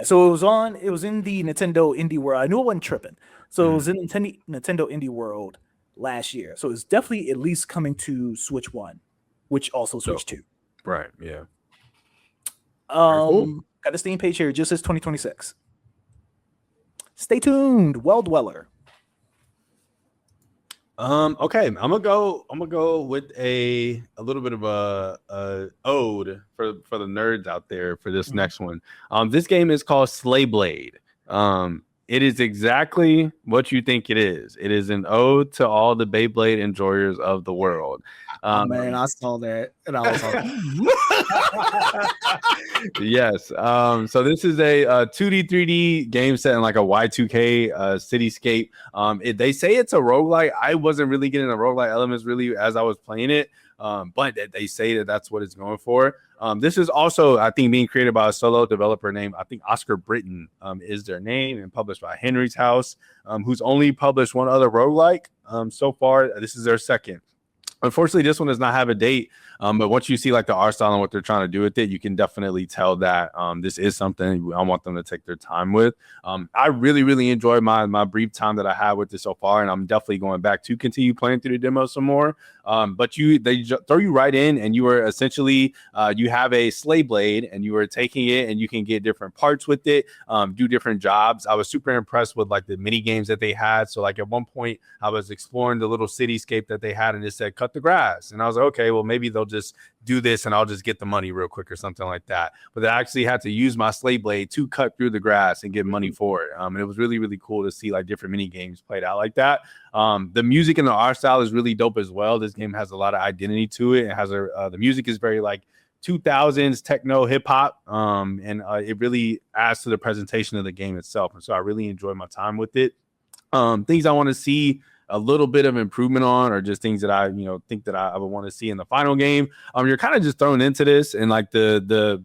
So it was in the Nintendo Indie World. I knew it wasn't tripping. So it was in Nintendo Indie World last year. So it's definitely at least coming to Switch 1, which also Switch 2. Right. Yeah. Got the Steam page here. It just says 2026. Stay tuned. Well Dweller. Okay, I'm gonna go with a little bit of a ode for the nerds out there for this next one. This game is called Slay Blade. It is exactly what you think it is. It is an ode to all the Beyblade enjoyers of the world. Man, I saw that and I was like, yes. So this is a 2D, 3D game set in like a Y2K cityscape. They say it's a roguelike. I wasn't really getting the roguelike elements really as I was playing it. But they say that that's what it's going for. This is also, I think, being created by a solo developer named, I think, Oscar Britton is their name, and published by Henry's House, who's only published one other roguelike so far. This is their second. Unfortunately, this one does not have a date, but once you see like the art style and what they're trying to do with it, you can definitely tell that this is something I want them to take their time with. I really, really enjoyed my brief time that I had with this so far, and I'm definitely going back to continue playing through the demo some more. But they throw you right in, and you are essentially you have a slay blade, and you are taking it, and you can get different parts with it, do different jobs. I was super impressed with like the mini games that they had. So like at one point, I was exploring the little cityscape that they had, and it said cut the grass, and I was like, okay, well maybe they'll just do this and I'll just get the money real quick or something like that. But I actually had to use my slay blade to cut through the grass and get money for it. And it was really, really cool to see like different mini games played out like that. The music and the art style is really dope as well. This game has a lot of identity to it. It has the music is very like 2000s techno hip hop, and it really adds to the presentation of the game itself. And so I really enjoyed my time with it. Things I want to see a little bit of improvement on, or just things that I think that I would want to see in the final game. You're kind of just thrown into this, and like the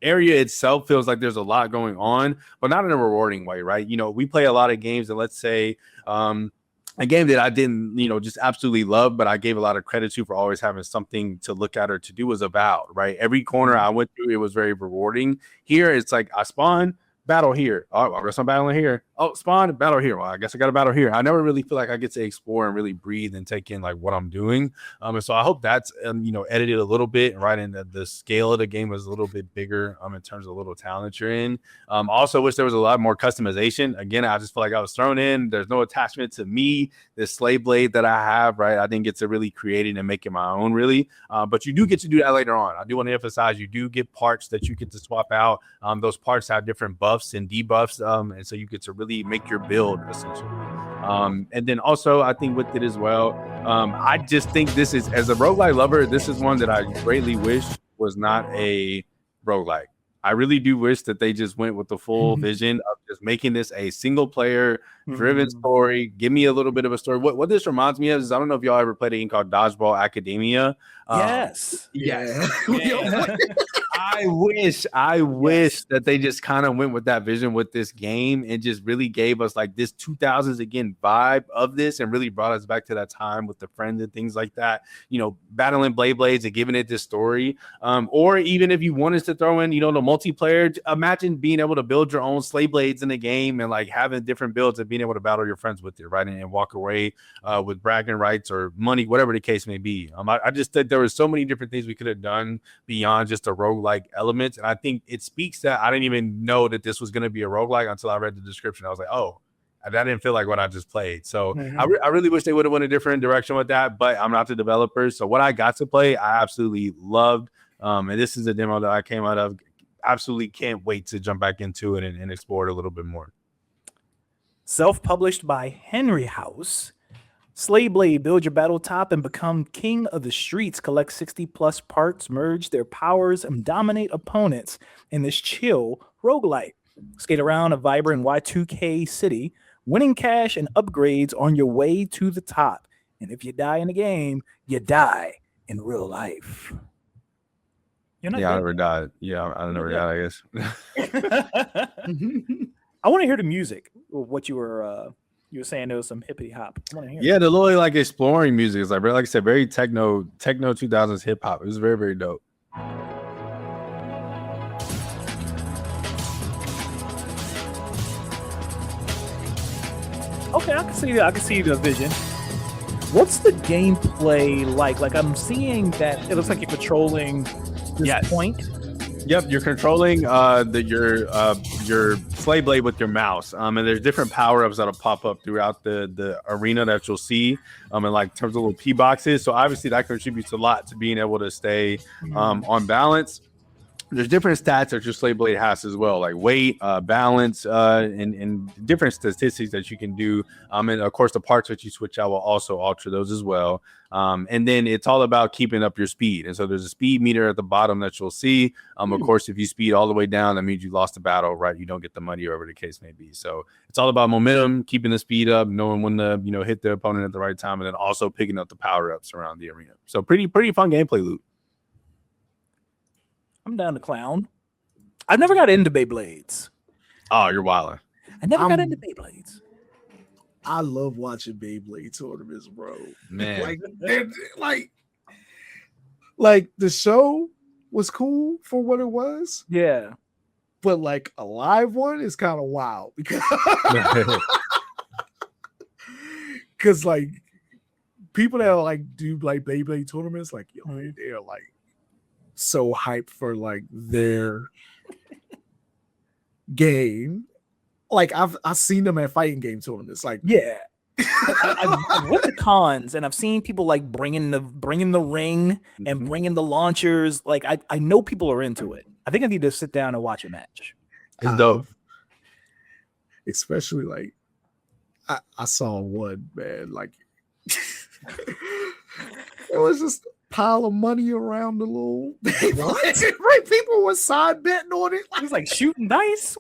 area itself feels like there's a lot going on, but not in a rewarding way, right? We play a lot of games, and let's say a game that I didn't, just absolutely love, but I gave a lot of credit to for always having something to look at or to do was Avowed, right? Every corner I went through, it was very rewarding. Here, it's like I spawn, battle here. Oh, I guess I'm battling here. Oh, spawn, battle here. Well, I guess I got a battle here. I never really feel like I get to explore and really breathe and take in like what I'm doing. And so I hope that's edited a little bit, right? And the scale of the game was a little bit bigger in terms of the little talent you're in. Also wish there was a lot more customization. Again, I just feel like I was thrown in. There's no attachment to me, this slave blade that I have, right? I didn't get to really create it and make it my own, really. But you do get to do that later on. I do want to emphasize you do get parts that you get to swap out. Those parts have different buffs and debuffs, and so you get to really make your build essentially. And then also I think with it as well, I just think this is, as a roguelike lover, this is one that I greatly wish was not a roguelike. I really do wish that they just went with the full vision of just making this a single player driven story. Give me a little bit of a story. What this reminds me of is, I don't know if y'all ever played a game called Dodgeball Academia. Yes. I wish that they just kind of went with that vision with this game and just really gave us like this 2000s again vibe of this, and really brought us back to that time with the friends and things like that, you know, battling blades and giving it this story. Or even if you wanted to throw in, you know, the multiplayer, imagine being able to build your own slave blades in the game and like having different builds and being able to battle your friends with it, right? And walk away with bragging rights or money, whatever the case may be. I just think there was so many different things we could have done beyond just a roguelike elements. And I think it speaks that I didn't even know that this was going to be a roguelike until I read the description. I was like, oh, that didn't feel like what I just played. So I really wish they would have went a different direction with that, but I'm not the developer. So what I got to play, I absolutely loved. And this is a demo that I came out of. Absolutely can't wait to jump back into it and explore it a little bit more. Self-published by Henry House. Slay Blade, build your battle top and become king of the streets. Collect 60 plus parts, merge their powers, and dominate opponents in this chill roguelite. Skate around a vibrant Y2K city, winning cash and upgrades on your way to the top. And if you die in the game, you die in real life. I never died. Yeah, I never died, I guess. I want to hear the music. What you were saying, there was some hippity hop. I want to hear. Yeah, the little like exploring music is like I said, very techno 2000s hip hop. It was very, very dope. Okay, I can see that. I can see the vision. What's the gameplay like? Like I'm seeing that it looks like you're controlling this point. Yep, you're controlling your slave blade with your mouse. And there's different power-ups that'll pop up throughout the arena that you'll see. And like in terms of little P boxes. So obviously that contributes a lot to being able to stay on balance. There's different stats that your slave blade has as well, like weight, balance, and different statistics that you can do. And of course, the parts that you switch out will also alter those as well. And then it's all about keeping up your speed. And so there's a speed meter at the bottom that you'll see. Of course, if you speed all the way down, that means you lost the battle, right? You don't get the money, or whatever the case may be. So it's all about momentum, keeping the speed up, knowing when to hit the opponent at the right time, and then also picking up the power ups around the arena. So pretty fun gameplay loop. I'm down to clown. I've never got into Beyblades. Oh, you're wilding. I never got into Beyblades. I love watching Beyblade tournaments, bro. Man, like the show was cool for what it was. Yeah, but like a live one is kind of wild because like people that like do like Beyblade tournaments, like they're like so hyped for like their game. Like I've seen them at fighting game tournaments. Like I've went to cons and I've seen people like bringing the ring and bringing the launchers. Like I know people are into it. I think I need to sit down and watch a match. It's dope. Especially like I saw one, man, like it was just pile of money around the little right. People were side betting on it. It was like shooting dice.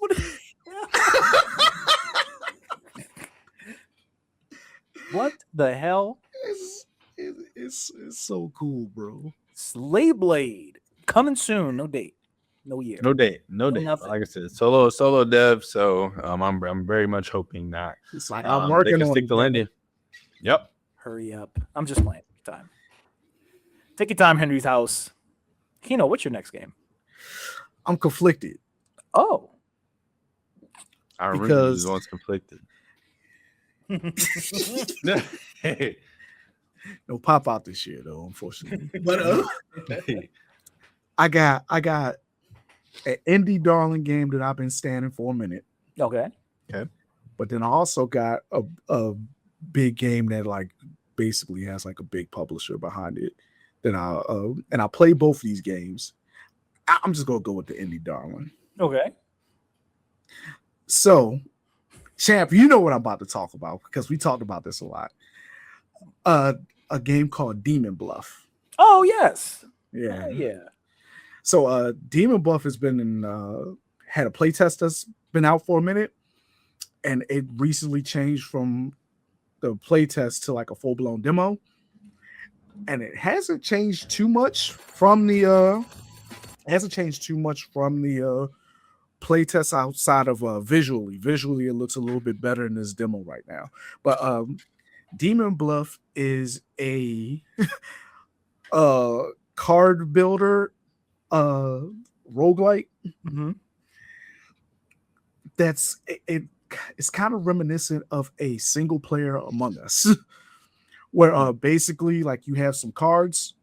What the hell? It's so cool, bro. Slay Blade coming soon. No date, no year, no date. Nothing. Like I said, solo dev. So I'm very much hoping that. It's like I'm working on stick the landing. Yep. Hurry up! I'm just playing. Time. Take your time, Henry's House. Kino, what's your next game? I'm conflicted. Oh. I remember you once conflicted. No pop out this year though, unfortunately. But I got an indie darling game that I've been standing for a minute. Okay. But then I also got a big game that like basically has like a big publisher behind it. Then I play both of these games. I'm just gonna go with the indie darling. Okay. So, Champ, you know what I'm about to talk about because we talked about this a lot. A game called Demon Bluff. Oh yes. Yeah. So Demon Bluff has been had a playtest that's been out for a minute, and it recently changed from the playtest to like a full-blown demo. And it hasn't changed too much from the playtest outside of visually. Visually, it looks a little bit better in this demo right now. But Demon Bluff is a card builder roguelike. Mm-hmm. It's kind of reminiscent of a single player Among Us, where basically like you have some cards.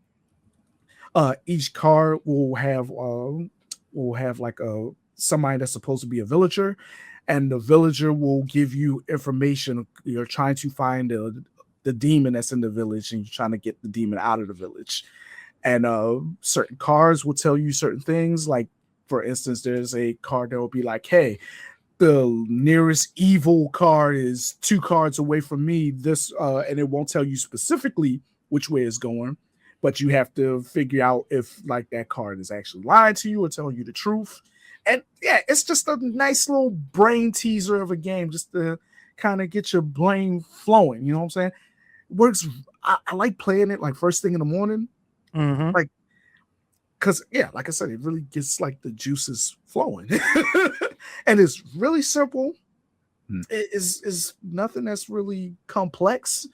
Each card will have like somebody that's supposed to be a villager, and the villager will give you information. You're trying to find the demon that's in the village, and you're trying to get the demon out of the village. And certain cards will tell you certain things. Like, for instance, there's a card that will be like, hey, the nearest evil card is 2 cards away from me. And it won't tell you specifically which way it's going, but you have to figure out if like that card is actually lying to you or telling you the truth. And yeah, it's just a nice little brain teaser of a game, just to kind of get your brain flowing. You know what I'm saying? It works. I like playing it like first thing in the morning. Mm-hmm. Like, because yeah, like I said, it really gets like the juices flowing. And it's really simple. It is nothing that's really complex,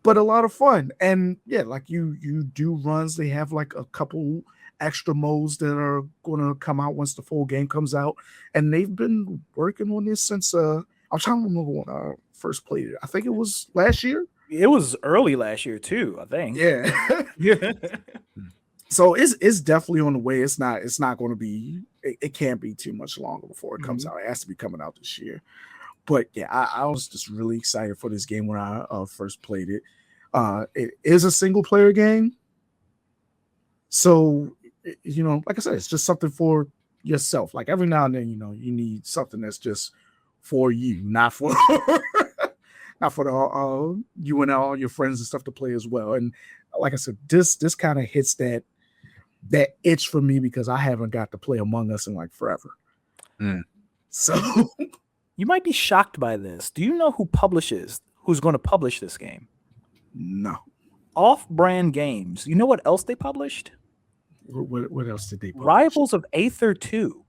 but a lot of fun. And yeah, like you do runs. They have like a couple extra modes that are going to come out once the full game comes out, and they've been working on this since I'm trying to remember when I first played it. I think it was last year. It was early last year too, I think. Yeah. Yeah. So it's definitely on the way. It's not going to be. It can't be too much longer before it comes out. It has to be coming out this year. But yeah, I was just really excited for this game when I first played it. It is a single player game, so you know, like I said, it's just something for yourself. Like every now and then, you know, you need something that's just for you, not for not for the you and all your friends and stuff to play as well. And like I said, this kind of hits that itch for me because I haven't got to play Among Us in like forever. So you might be shocked by this. Do you know who's going to publish this game? No. Off-brand Games. You know what else they published? What else did they publish? Rivals of Aether 2.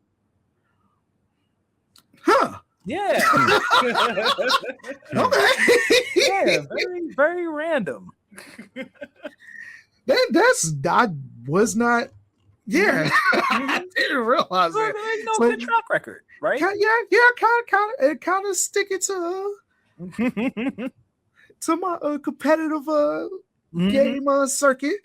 Huh. Yeah. Okay. Yeah, very, very random. I was not. Yeah, I didn't realize that. There's no good track record, right? Kind of sticking to my competitive game circuit.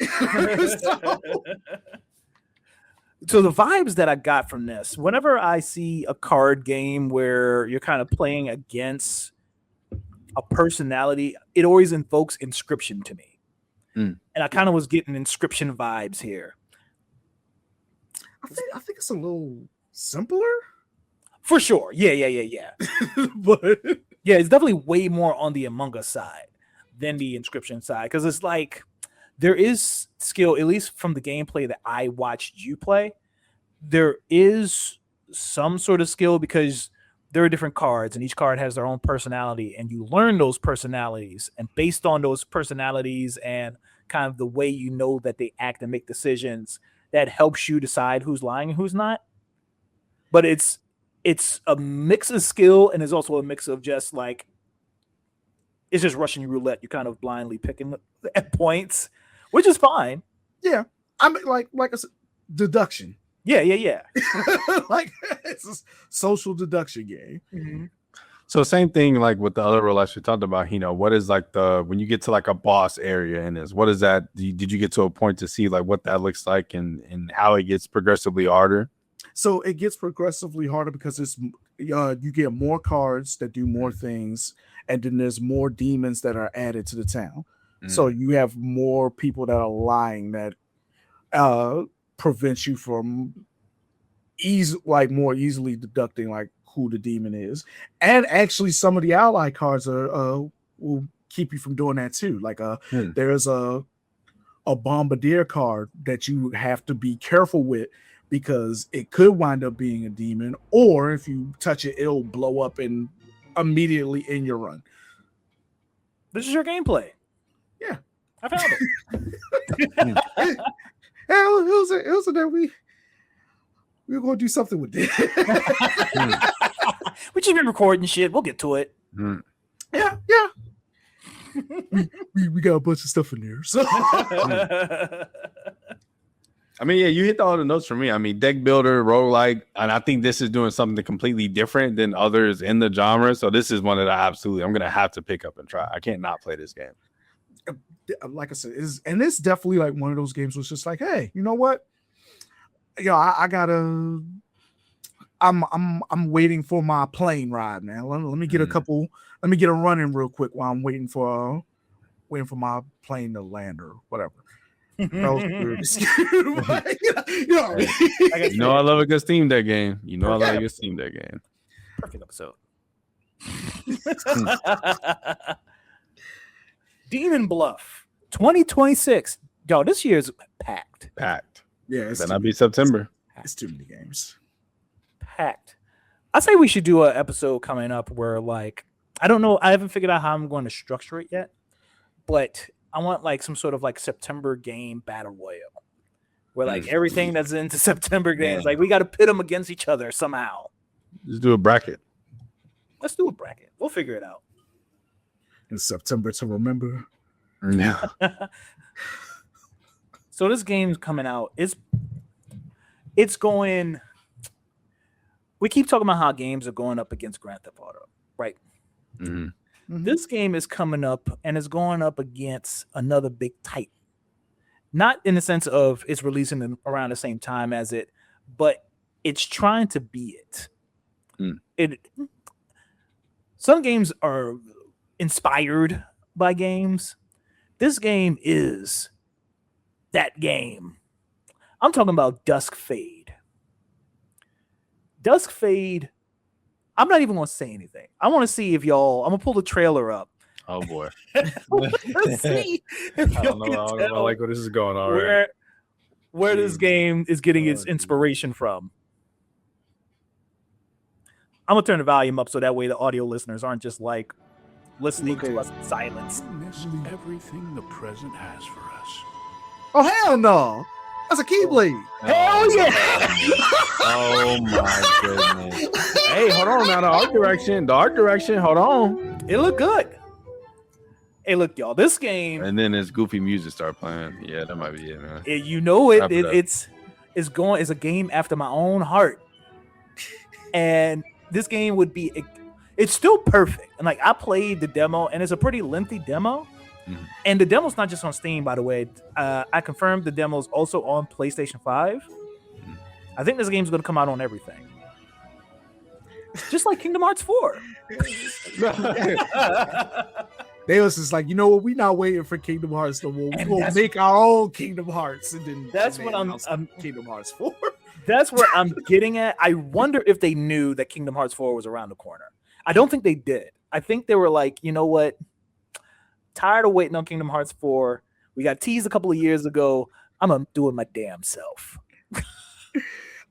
So the vibes that I got from this, whenever I see a card game where you're kind of playing against a personality, it always invokes Inscription to me. And I kind of was getting Inscription vibes here. I think it's a little simpler. For sure. Yeah. But yeah, it's definitely way more on the Among Us side than the Inscription side. Because it's like there is skill, at least from the gameplay that I watched you play, there is some sort of skill because there are different cards and each card has their own personality, and you learn those personalities, and based on those personalities and kind of the way you know that they act and make decisions, that helps you decide who's lying and who's not. But it's a mix of skill, and it's also a mix of just like it's just Russian roulette. You're kind of blindly picking at points, which is fine. Yeah, I mean, like I said, deduction. Yeah. Like it's a social deduction game. Mm-hmm. So same thing like with the other roulette we talked about. You know, what is like when you get to like a boss area in this? What is that? Did you get to a point to see like what that looks like and how it gets progressively harder? So it gets progressively harder because it's you get more cards that do more things, and then there's more demons that are added to the town. So you have more people that are lying that prevents you from more easily deducting like who the demon is. And actually some of the ally cards are will keep you from doing that too. Like there's a a bombardier card that you have to be careful with because it could wind up being a demon, or if you touch it, it'll blow up and immediately in your run. This is your gameplay. Yeah, I found it. it was that we were gonna do something with this. We just been recording shit. We'll get to it. Yeah. we got a bunch of stuff in there. So I mean, yeah, you hit all the notes for me. I mean, deck builder, roguelike, and I think this is doing something completely different than others in the genre. So this is one that I'm gonna have to pick up and try. I can't not play this game. Like I said, it's definitely like one of those games was just like, hey, you know what? I gotta. I'm waiting for my plane ride, man. Let me get a couple. Let me get a run in real quick while I'm waiting for my plane to land or whatever. You know, I love a good Steam Deck game. You know, I love a good Steam Deck game. Perfect episode. Demon Bluff 2026. Yo, this year's packed. Yeah, Then I'll be September. It's too many games. Packed. I say we should do an episode coming up where, like, I don't know, I haven't figured out how I'm going to structure it yet, but I want like some sort of like September game battle royale where like everything that's into September games, like we got to pit them against each other somehow. Just do a bracket. Let's do a bracket. We'll figure it out. In September to remember. Yeah. So this game's coming out. It's going. We keep talking about how games are going up against Grand Theft Auto, right? Mm-hmm. This game is coming up and it's going up against another big titan. Not in the sense of it's releasing around the same time as it, but it's trying to be it. Some games are inspired by games. This game is that game. I'm talking about Dusk Fade. Dusk Fade. I'm not even going to say anything. I want to see if y'all. I'm gonna pull the trailer up. Oh boy. Let's see. I don't know. I like where this is going already. Where this game is getting its inspiration from. I'm gonna turn the volume up so that way the audio listeners aren't just like listening to us in silence. Everything the present has for us. Oh hell no! That's a Keyblade. Hell yeah! Oh my goodness. Hey, hold on now. The art direction. Hold on. It looked good. Hey, look, y'all. This game, And then as goofy music start playing. Yeah, that might be it, man. you know it. Wrap it up. It's a game after my own heart. And this game would be. It's still perfect. And like I played the demo, and it's a pretty lengthy demo. Mhm. And the demo's not just on Steam, by the way. I confirmed the demo's also on PlayStation 5. I think this game's going to come out on everything. Just like Kingdom Hearts 4. They was just like, you know what? We not waiting for Kingdom Hearts no more. We gonna make our own Kingdom Hearts, and then That's what I'm Kingdom Hearts 4. That's where I'm getting at. I wonder if they knew that Kingdom Hearts 4 was around the corner. I don't think they did. I think they were like, you know what? Tired of waiting on Kingdom Hearts 4. We got teased a couple of years ago. I'm gonna do it my damn self.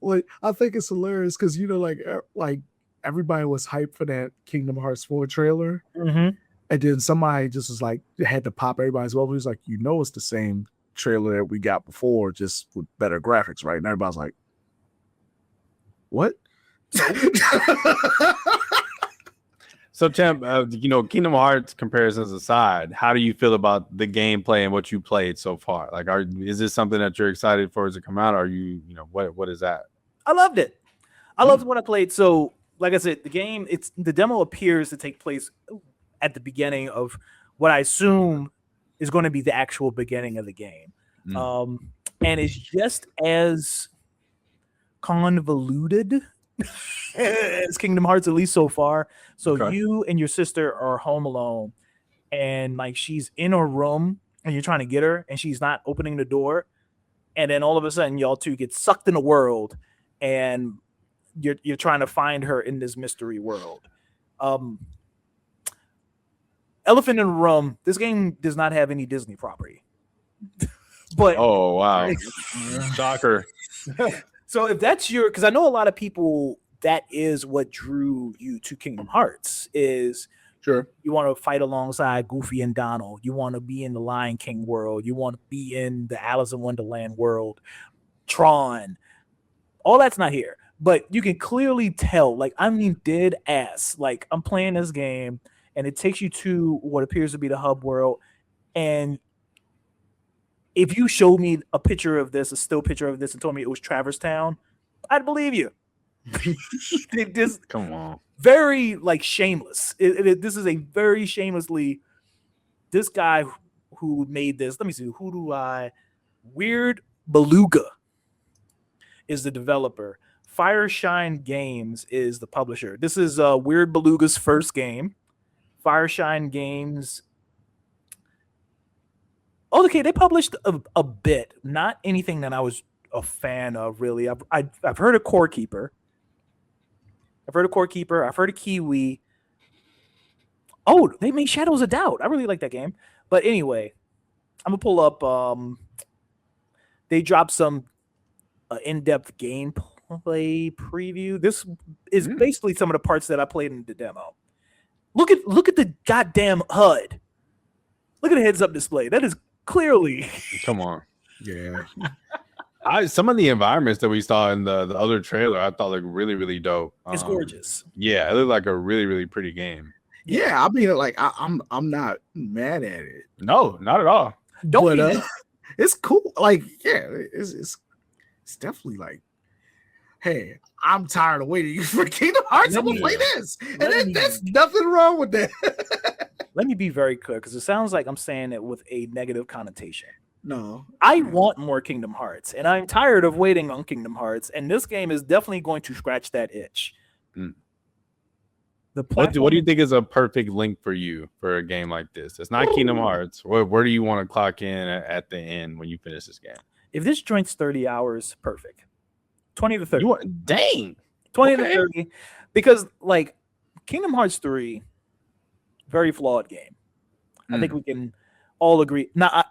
Well, I think it's hilarious because you know, like everybody was hyped for that Kingdom Hearts 4 trailer, Mm-hmm. and then somebody just was like had to pop everybody's well. He was like, you know, it's the same trailer that we got before, just with better graphics, right? And everybody's like, what? So, Champ, you know, Kingdom Hearts comparisons aside, how do you feel about the gameplay and what you played so far? Like, is this something that you're excited for as to come out? Or are you know, what is that? I loved it. I loved what I played. So, like I said, the demo appears to take place at the beginning of what I assume is going to be the actual beginning of the game. And it's just as convoluted as Kingdom Hearts, at least so far. So Okay. you and your sister are home alone, and like she's in her room, and you're trying to get her, and she's not opening the door, and then all of a sudden y'all two get sucked in the world, and you're trying to find her in this mystery world. Elephant in the room. This game does not have any Disney property. But Oh wow, shocker. so if that's your, because I know a lot of people, that is what drew you to Kingdom Hearts, is Sure. you want to fight alongside Goofy and Donald. You want to be in the Lion King world. You want to be in the Alice in Wonderland world, Tron. All that's not here. But you can clearly tell, like, I mean, dead ass. Like, I'm playing this game, and it takes you to what appears to be the hub world. And if you showed me a picture of this, a still picture of this, and told me it was Traverse Town, I'd believe you. This Come on. very like shameless. This is a very shamelessly. This guy who made this. Let me see. Weird Beluga is the developer. Fireshine Games is the publisher. This is Weird Beluga's first game. Fireshine Games. Oh, okay, they published a bit, not anything that I was a fan of really. I've heard of Core Keeper. I've heard of Kiwi. Oh, they made Shadows of Doubt. I really like that game. But anyway, I'm gonna pull up. They dropped some in-depth gameplay preview. This is basically some of the parts that I played in the demo. Look at the goddamn HUD. Look at the heads-up display. That is clearly. Come on. Yeah. Some of the environments that we saw in the other trailer, I thought looked really, really dope. It's gorgeous. Yeah, it looked like a really, really pretty game. Yeah, I mean, like I'm not mad at it. No, not at all. Don't But be it's cool. Like, yeah, it's definitely like, hey, I'm tired of waiting for Kingdom Hearts. I'm gonna play this, and there's nothing wrong with that. Let me be very clear, because it sounds like I'm saying it with a negative connotation. No, I want more Kingdom Hearts, and I'm tired of waiting on Kingdom Hearts, and this game is definitely going to scratch that itch. What do you think is a perfect link for you for a game like this? It's not Kingdom Hearts. Where do you want to clock in at the end when you finish this game? If this joint's 30 hours, perfect. 20 to 30. Dang. 20 to 30. Because, like, Kingdom Hearts 3, very flawed game. I think we can all agree. Now,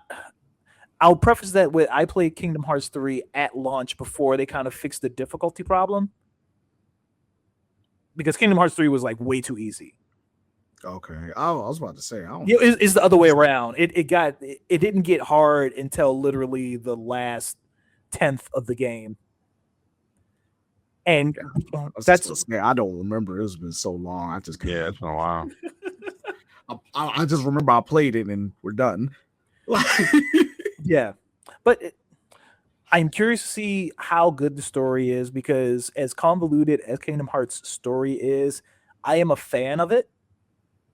I'll preface that with I played Kingdom Hearts 3 at launch before they kind of fixed the difficulty problem. Because Kingdom Hearts 3 was like way too easy. okay. I was about to say, I don't. It's the other way around. It didn't get hard until literally the last 10th of the game. And that's I don't remember. It's been so long. I just Yeah, it's been a while. I just remember I played it and we're done. yeah, but I'm curious to see how good the story is, because as convoluted as Kingdom Hearts story is, I am a fan of it.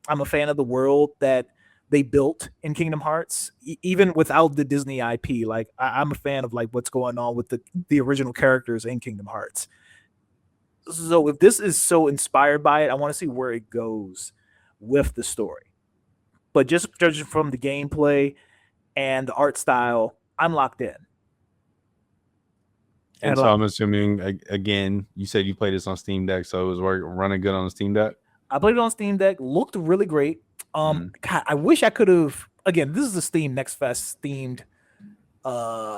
I'm a fan of the world that they built in Kingdom Hearts, even without the Disney IP. Like I'm a fan of like what's going on with the original characters in Kingdom Hearts. So if this is so inspired by it, I want to see where it goes with the story. But just judging from the gameplay and the art style, I'm locked in. And so I'm assuming, again, you said you played this on Steam Deck, so it was running good on the Steam Deck? I played it on Steam Deck. Looked really great. God, I wish I could have. Again, this is a Steam Next Fest themed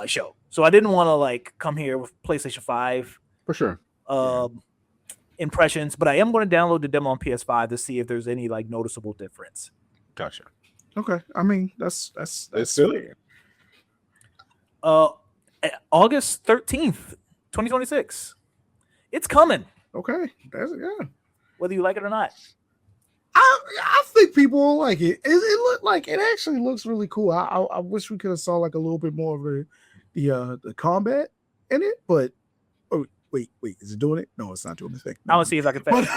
show, so I didn't want to like come here with PlayStation 5 for sure impressions, but I am going to download the demo on PS5 to see if there's any like noticeable difference. Gotcha. Okay, I mean that's silly. August 13th, 2026. It's coming. Okay, yeah. Whether you like it or not. I think people will like it. It looked like it actually looks really cool. I wish we could have saw like a little bit more of the combat in it, but wait, is it doing it? No, it's not doing the thing. I want to see if I can fast.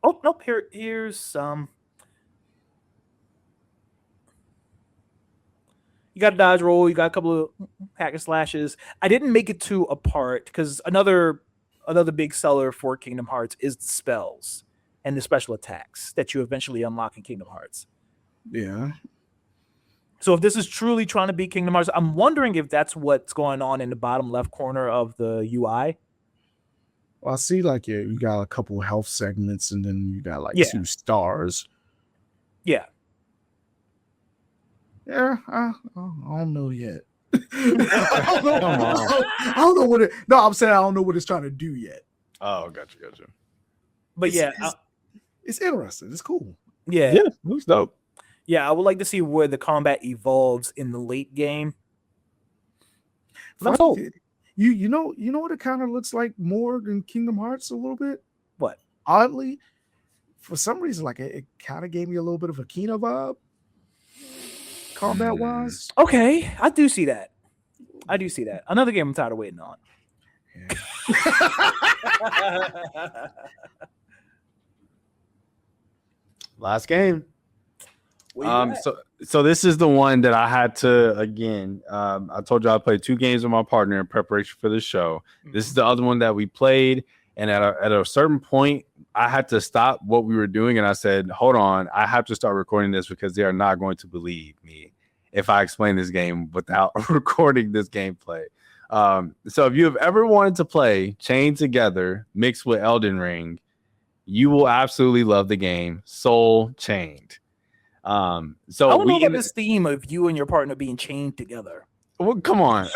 Oh nope, here's some. You got a dodge roll. You got a couple of hack and slashes. I didn't make it to a part because another big seller for Kingdom Hearts is the spells and the special attacks that you eventually unlock in Kingdom Hearts. Yeah. So if this is truly trying to beat Kingdom Hearts, I'm wondering if that's what's going on in the bottom left corner of the UI. Well, I see like you got a couple health segments and then you got like 2 stars. Yeah. Yeah, I don't know yet. I Come on. don't know what it. No, I'm saying I don't know what it's trying to do yet. Oh, gotcha. But It's interesting. It's cool. yeah, looks dope. I would like to see where the combat evolves in the late game. Oh, you know what it kind of looks like more than Kingdom Hearts a little bit. What? Oddly, for some reason, like it kind of gave me a little bit of a Kena vibe, combat wise. Okay, I do see that. Another game I'm tired of waiting on. Last game. So this is the one that I had to again. I told you I played 2 games with my partner in preparation for the show. This is the other one that we played, and at a certain point, I had to stop what we were doing, and I said, "Hold on, I have to start recording this because they are not going to believe me if I explain this game without recording this gameplay." So if you have ever wanted to play Chained Together mixed with Elden Ring, you will absolutely love the game Soul Chained. So I don't know about this theme of you and your partner being chained together. Well, come on.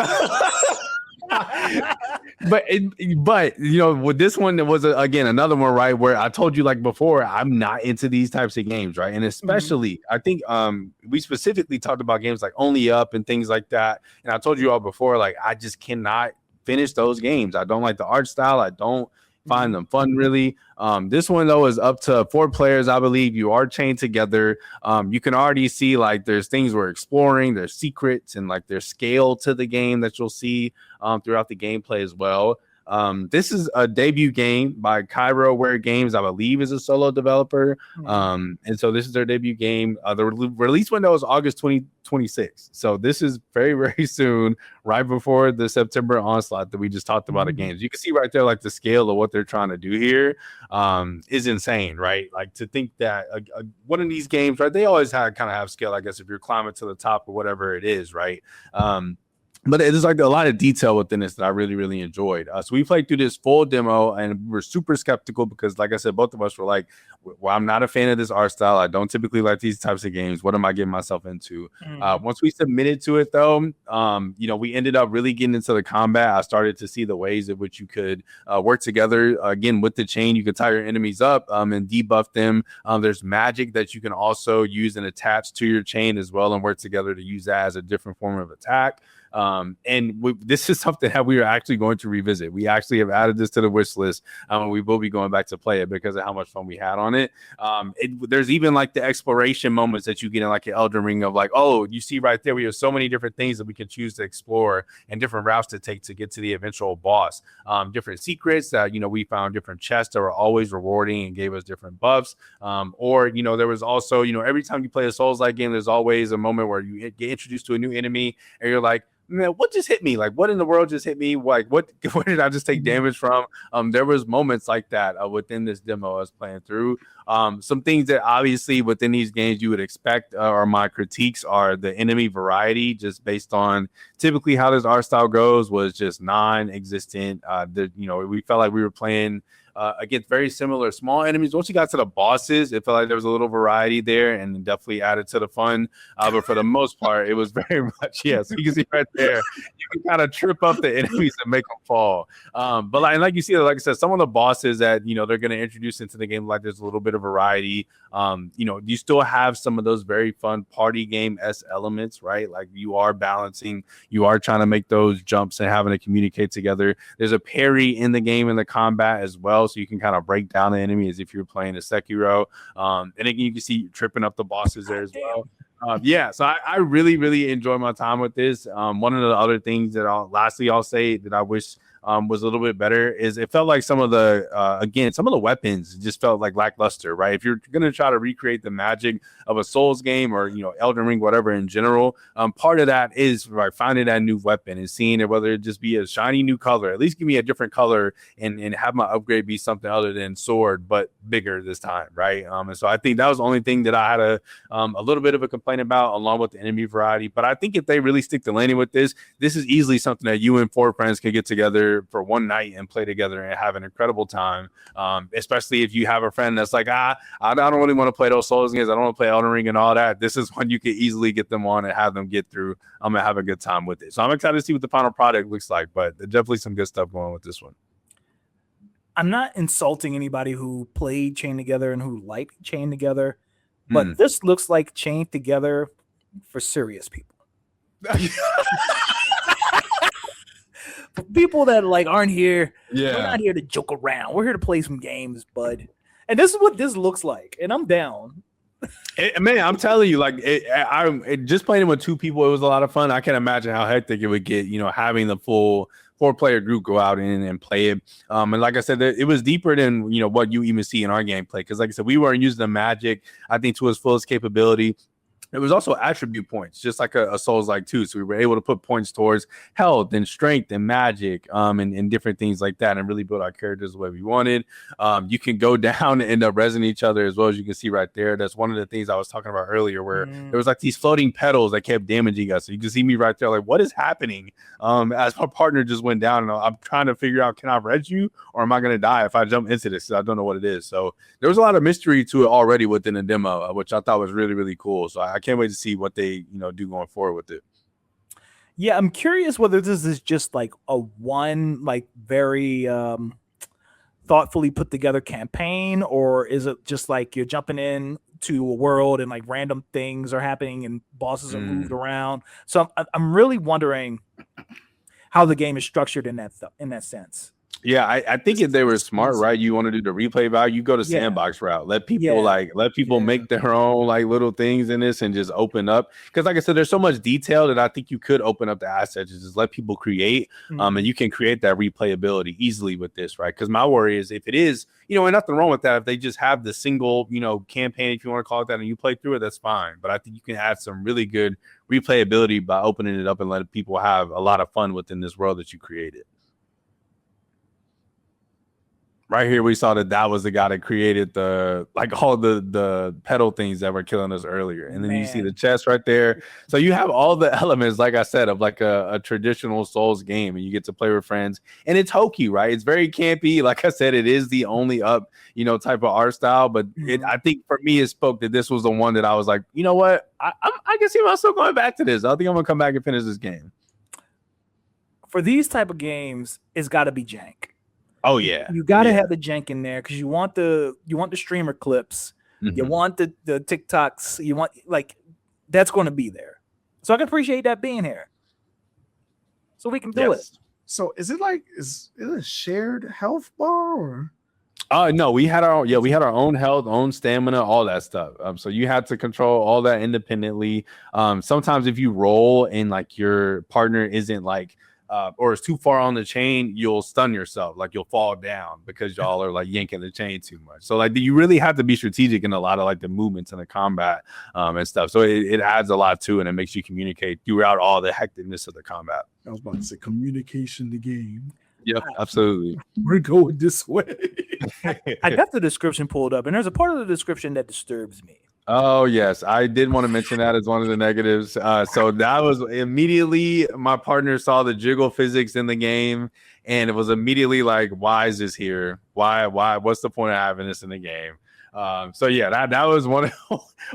but you know, with this one, there was again another one, right, where I told you like before, I'm not into these types of games, right? And especially I think we specifically talked about games like Only Up and things like that, and I told you all before, like I just cannot finish those games. I don't like the art style. I don't find them fun, really. This one though is up to 4 players, I believe. You are chained together. You can already see like there's things we're exploring, there's secrets, and like there's scale to the game that you'll see throughout the gameplay as well. This is a debut game by CairoWare Games, I believe is a solo developer. And so this is their debut game. The release window is August 2026. So this is very, very soon, right before the September onslaught that we just talked about of games. You can see right there, like the scale of what they're trying to do here is insane, right? Like to think that one of these games, right? They always kind of have scale, I guess, if you're climbing to the top or whatever it is, right? But there's like a lot of detail within this that I really, really enjoyed. So we played through this full demo and we were super skeptical because, like I said, both of us were like, well, I'm not a fan of this art style. I don't typically like these types of games. What am I getting myself into? Once we submitted to it, though, you know, we ended up really getting into the combat. I started to see the ways in which you could work together. Again, with the chain, you could tie your enemies up and debuff them. There's magic that you can also use and attach to your chain as well and work together to use that as a different form of attack. This is something that we are actually going to revisit. We actually have added this to the wish list. We will be going back to play it because of how much fun we had on it. There's even like the exploration moments that you get in like an Elden Ring of like, oh, you see right there, we have so many different things that we can choose to explore and different routes to take to get to the eventual boss. Different secrets that, you know, we found different chests that were always rewarding and gave us different buffs. Or, you know, there was also, you know, every time you play a Souls-like game, there's always a moment where you get introduced to a new enemy and you're like, man, what just hit me? Like, what in the world just hit me? Like, where did I just take damage from? There was moments like that within this demo I was playing through. Some things that obviously within these games you would expect or my critiques are the enemy variety, just based on typically how this art style goes, was just non-existent. You know, we felt like we were playing against very similar small enemies. Once you got to the bosses, it felt like there was a little variety there and definitely added to the fun. But for the most part, it was very much, so you can see right there, you can kind of trip up the enemies and make them fall. But like you see, like I said, some of the bosses that, you know, they're going to introduce into the game, like there's a little bit of variety. You know, you still have some of those very fun party game-esque elements, right? Like you are balancing, you are trying to make those jumps and having to communicate together. There's a parry in the game in the combat as well, so you can kind of break down the enemy as if you're playing a Sekiro. And again, you can see tripping up the bosses there as well. So I really, really enjoy my time with this. One of the other things that I'll say that I wish was a little bit better is it felt like some of the weapons just felt like lackluster, right? If you're going to try to recreate the magic of a Souls game or, you know, Elden Ring, whatever in general, part of that is right, finding that new weapon and seeing it, whether it just be a shiny new color, at least give me a different color and have my upgrade be something other than sword, but bigger this time, right? And so I think that was the only thing that I had a little bit of a complaint about, along with the enemy variety. But I think if they really stick to landing with this is easily something that you and 4 friends can get together together for one night and play together and have an incredible time. Especially if you have a friend that's like, I don't really want to play those Souls games. I don't want to play Elden Ring and all that. This is when you can easily get them on and have them get through. I'm going to have a good time with it. So I'm excited to see what the final product looks like, but there's definitely some good stuff going on with this one. I'm not insulting anybody who played Chained Together and who liked Chained Together, but this looks like Chained Together for serious people. For people that like aren't here, we're not here to joke around. We're here to play some games, bud. And this is what this looks like, and I'm down. Man, I'm telling you, like, just playing it with two people, it was a lot of fun. I can't imagine how hectic it would get, having the full 4-player group go out and play it. And like I said, it was deeper than, what you even see in our gameplay. Because like I said, we weren't using the magic, I think, to its fullest capability. It was also attribute points, just like a Souls-like too. So we were able to put points towards health and strength and magic, and different things like that, and really build our characters the way we wanted. You can go down and end up resing each other as well, as you can see right there. That's one of the things I was talking about earlier, where there was like these floating petals that kept damaging us. So you can see me right there, like, what is happening? As my partner just went down, and I'm trying to figure out, can I res you, or am I going to die if I jump into this? I don't know what it is. So there was a lot of mystery to it already within the demo, which I thought was really, really cool. So I can't wait to see what they do going forward with it. Yeah, I'm curious whether this is just like a one like very thoughtfully put together campaign, or is it just like you're jumping in to a world and like random things are happening and bosses are moved around. So I'm really wondering how the game is structured in that sense. Yeah, I think if they were smart, right, you want to do the replay value, you go to sandbox route. Let people make their own like little things in this and just open up. Because like I said, there's so much detail that I think you could open up the assets and just let people create. And you can create that replayability easily with this, right? Because my worry is if it is, and nothing wrong with that. If they just have the single, campaign, if you want to call it that, and you play through it, that's fine. But I think you can add some really good replayability by opening it up and letting people have a lot of fun within this world that you created. Right here, we saw that was the guy that created all the pedal things that were killing us earlier. And then you see the chest right there. So you have all the elements, like I said, of like a traditional Souls game, and you get to play with friends. And it's hokey, right? It's very campy. Like I said, it is the only up, type of art style. But I think for me, it spoke that this was the one that I was like, you know what? I can see myself going back to this. I think I'm going to come back and finish this game. For these type of games, it's got to be jank. Oh yeah, you got to have the jank in there because you want the streamer clips, you want the TikToks, you want that's going to be there. So I can appreciate that being here. So we can do it. So is it a shared health bar or? No, we had our own health, own stamina, all that stuff. So you had to control all that independently. Sometimes if you roll and like your partner isn't like. Or it's too far on the chain, you'll stun yourself, like you'll fall down because y'all are like yanking the chain too much. So like you really have to be strategic in a lot of like the movements and the combat and stuff. So it adds a lot to it, and it makes you communicate throughout all the hecticness of the combat. I was about to say communication the game. Yeah, absolutely. We're going this way. I got the description pulled up, and there's a part of the description that disturbs me. Oh, yes. I did want to mention that as one of the negatives. So that was immediately my partner saw the jiggle physics in the game, and it was immediately like, why is this here? Why? What's the point of having this in the game? So yeah, that was one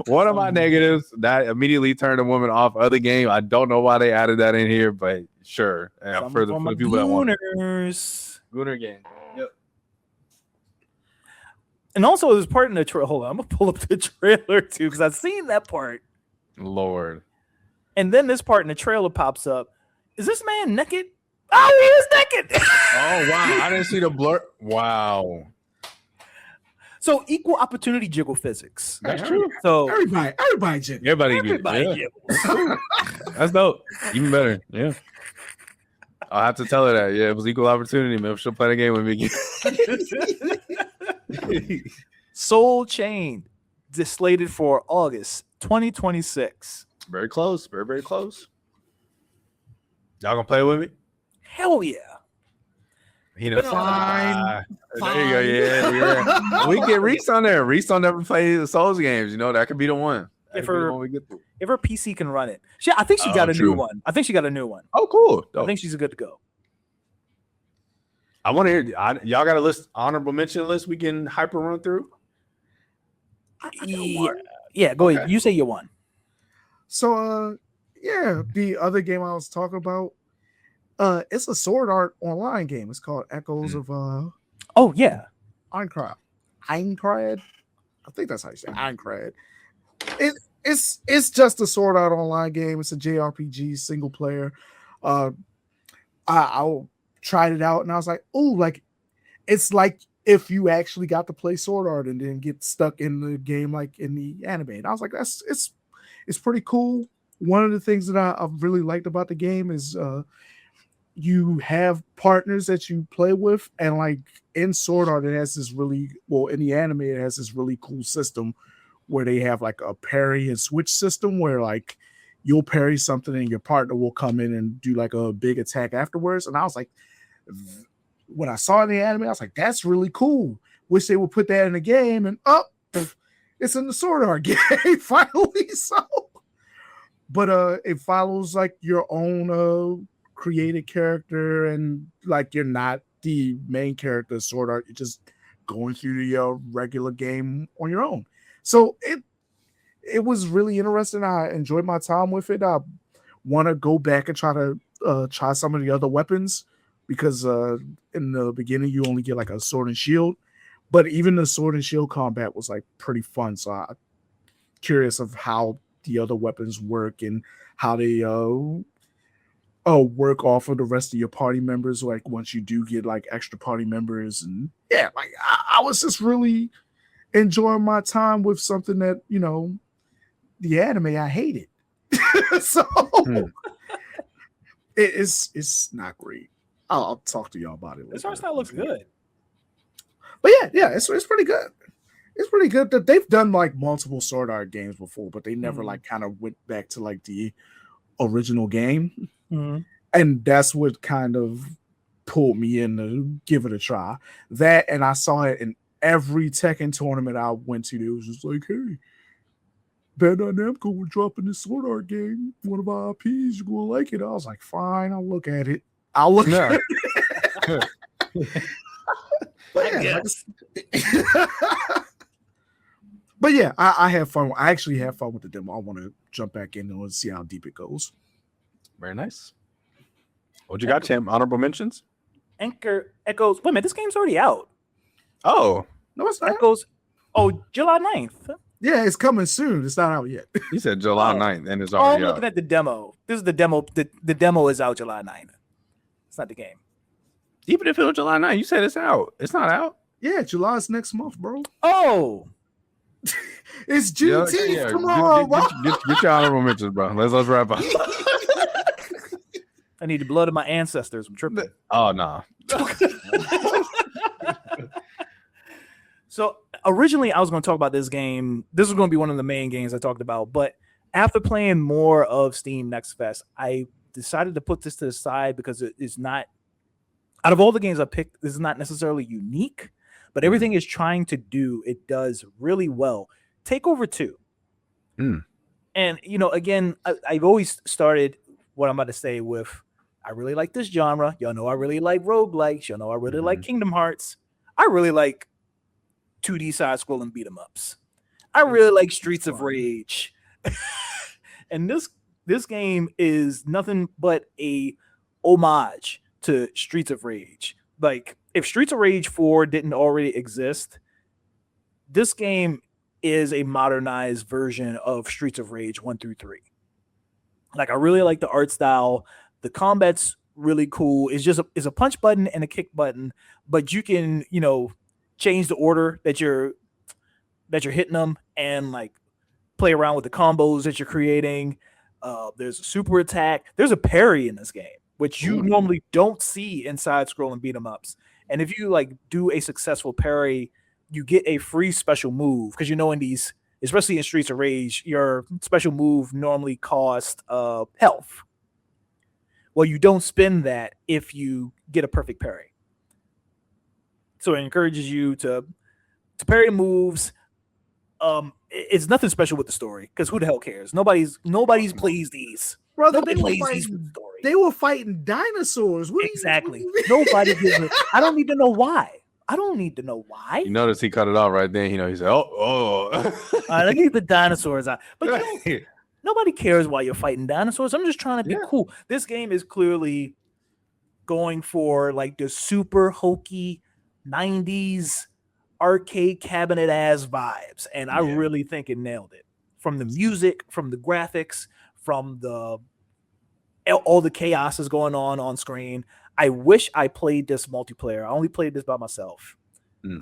of my negatives. That immediately turned a woman off of the game. I don't know why they added that in here, but sure. For the people that want it. Gooner game. Yep. And also, there's part in the trailer. Hold on, I'm gonna pull up the trailer too because I've seen that part. Lord. And then this part in the trailer pops up. Is this man naked? Oh, he is naked. Oh wow! I didn't see the blur. Wow. So equal opportunity jiggle physics. That's true. So everybody jiggle. Everybody jiggle. That's dope. Even better. Yeah. I'll have to tell her that. Yeah, it was equal opportunity, man. She'll play the game with me again. Soul Chain is slated for August 2026. Very close. Very, very close. Y'all gonna play with me? Hell yeah. Fine. There you go. Yeah. We get Reese on there. Reese don't never play the Souls games. That could be the one. If her PC can run it. I think she got a new one. Oh, cool. Dope. I think she's good to go. I want to hear y'all got a list, honorable mention list we can hyper run through. Yeah, go ahead. You say you won. So the other game I was talking about, it's a sword art online game. It's called Echoes of Oh yeah. Einkrad. I think that's how you say it. Einkrad. It's just a sword art online game. It's a JRPG single player. I tried it out and I was like, oh, like it's like if you actually got to play sword art and then get stuck in the game like in the anime. And I was like, it's pretty cool. One of the things that I really liked about the game is you have partners that you play with, and like in sword art, it has this really in the anime, it has this really cool system where they have like a parry and switch system where like you'll parry something and your partner will come in and do like a big attack afterwards. And I was like, when I saw it in the anime, I was like, that's really cool. Wish they would put that in the game. And it's in the sword art game finally. So, but it follows like your own created character, and like you're not the main character of sword art. You're just going through the regular game on your own. So it was really interesting. I enjoyed my time with it. I want to go back and try some of the other weapons, because in the beginning you only get like a sword and shield, but even the sword and shield combat was like pretty fun. So I'm curious of how the other weapons work and how they work off of the rest of your party members, like once you do get like extra party members. And yeah, like I was just really enjoying my time with something that, you know, the anime I hated. So it's not great. I'll talk to y'all about it. This art style looks good. But yeah, it's pretty good. It's pretty good that they've done like multiple sword art games before, but they never like kind of went back to like the original game. And that's what kind of pulled me in to give it a try. That, and I saw it in every Tekken tournament I went to. It was just like, hey, Bandai Namco, we're dropping this sword art game. One of our IPs, you gonna like it? I was like, fine, I'll look at it. At it. But yeah, I have fun. I actually have fun with the demo. I want to jump back in and see how deep it goes. Very nice. What you got, Tim? Honorable mentions? Echoes. Wait a minute, this game's already out. Oh. No, it's not. Echoes. Oh, July 9th. Yeah, it's coming soon. It's not out yet. You said July 9th, and it's already I'm looking at the demo. This is the demo. The demo is out July 9th. It's not the game. Even if it was July 9th, you said it's out. It's not out. Yeah, July's next month, bro. Oh. It's Juneteenth tomorrow, bro. Get your honorable mentions, bro. Let's wrap up. I need the blood of my ancestors. I'm tripping. Oh, no. So originally I was going to talk about this game. This was going to be one of the main games I talked about. But after playing more of Steam Next Fest, I decided to put this to the side because it is not, out of all the games I picked, this is not necessarily unique, but everything is trying to do, it does really well. Takeover 2. And, you know, again, I've always started what I'm about to say with, I really like this genre. Y'all know I really like roguelikes. Y'all know I really like Kingdom Hearts. I really like 2D side-scrolling beat-em-ups. I really like Streets of Rage. And this game is nothing but a homage to Streets of Rage. Like, if Streets of Rage 4 didn't already exist, this game is a modernized version of Streets of Rage 1 through 3. Like, I really like the art style. The combat's really cool. It's a punch button and a kick button, but you can, you know, change the order that you're hitting them and like play around with the combos that you're creating. There's a super attack. There's a parry in this game, which you normally don't see in side-scrolling beat-em-ups. And if you like do a successful parry, you get a free special move, because you know in these, especially in Streets of Rage, your special move normally costs health. Well, you don't spend that if you get a perfect parry. So it encourages you to parry the moves. It's nothing special with the story, because who the hell cares? Nobody's plays these. Brother, Nobody plays these with the story. They were fighting dinosaurs. Exactly. Nobody gives a. I don't need to know why. I don't need to know why. You notice he cut it off right then. He said, "Oh." I need the dinosaurs out, but nobody cares why you're fighting dinosaurs. I'm just trying to be cool. This game is clearly going for like the super hokey 90s arcade cabinet ass vibes, and I really think it nailed it. From the music, from the graphics, from all the chaos is going on screen. I wish I played this multiplayer. I only played this by myself.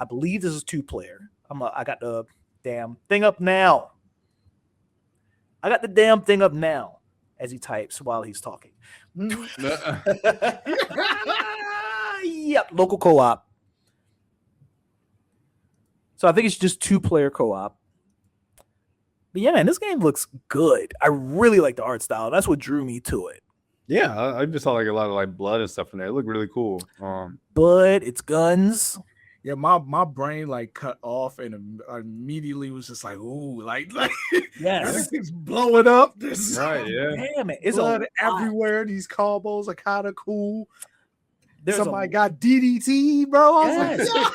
I believe this is 2-player. I got the damn thing up now. As he types while he's talking. Yep, local co-op. So I think it's just 2-player co-op. But yeah, man, this game looks good. I really like the art style. That's what drew me to it. Yeah, I just saw like a lot of like blood and stuff in there. It looked really cool. Blood, it's guns. Yeah, my brain like cut off and immediately was just like, ooh, like yes, everything's blowing up. This right, yeah. Damn it, it's blood everywhere. These combos are kind of cool. There's Somebody got DDT, bro. I was like,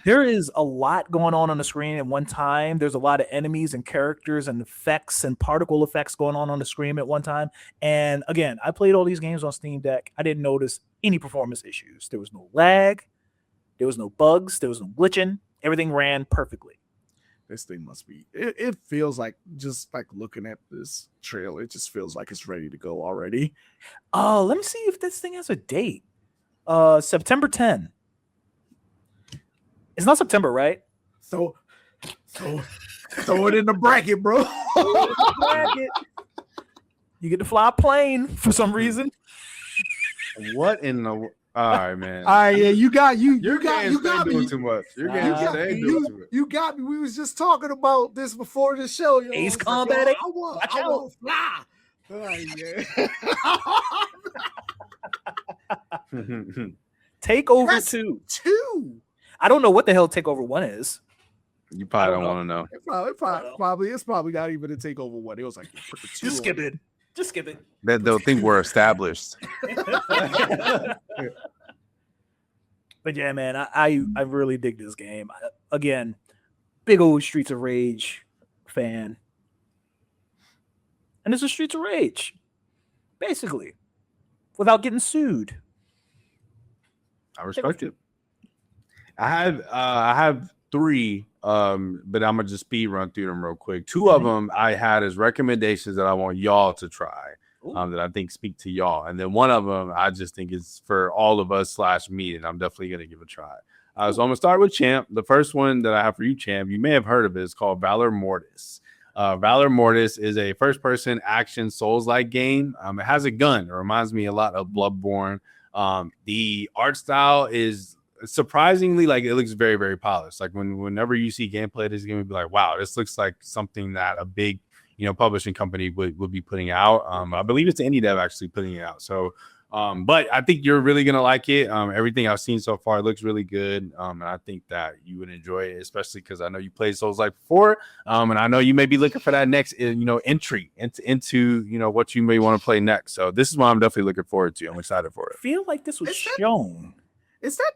there is a lot going on the screen at one time. There's a lot of enemies and characters and effects and particle effects going on the screen at one time. And again, I played all these games on Steam Deck. I didn't notice any performance issues. There was no lag. There was no bugs. There was no glitching. Everything ran perfectly. This thing must be. It feels like, just like looking at this trailer, it just feels like it's ready to go already. Oh, let me see if this thing has a date. September 10. It's not September, right? So throw it in the bracket, bro. You get to fly a plane for some reason. What in the? All right, man. All right, yeah, you got me. Doing too much. You're getting doing too much. You got me. We was just talking about this before the show. Yo. Ace Combat. I want to fly. All right, yeah. Takeover 2. I don't know what the hell Takeover 1 is. You probably don't want to know. It's probably not even a Takeover 1. It was like just skip it. Just skip it. That they'll think we're established. But yeah, man, I really dig this game. Again, big old Streets of Rage fan. And it's a Streets of Rage, basically, without getting sued. I respect it. I have 3, but I'm gonna just speed run through them real quick. 2 of them I had as recommendations that I want y'all to try, that I think speak to y'all, and then one of them I just think is for all of us / me, and I'm definitely gonna give a try. So I'm gonna start with Champ. The first one that I have for you, Champ, you may have heard of it. It's called Valor Mortis. Valor Mortis is a first-person action Souls-like game. It has a gun. It reminds me a lot of Bloodborne. The art style is surprisingly, like, it looks very, very polished. Like whenever you see gameplay, this game would be like, wow, this looks like something that a big, publishing company would be putting out. I believe it's indie dev actually putting it out. So, but I think you're really gonna like it. Everything I've seen so far looks really good, and I think that you would enjoy it, especially because I know you played Souls like before, and I know you may be looking for that next, entry into what you may want to play next. So this is what I'm definitely looking forward to. I'm excited for it. I feel like this was shown. Is that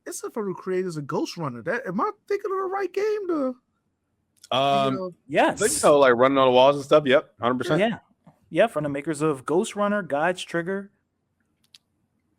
it's from the creators of Ghost Runner? Am I thinking of the right game? Yes. I think so, like running on the walls and stuff. Yep, 100%. Yeah, from the makers of Ghost Runner, Guides Trigger.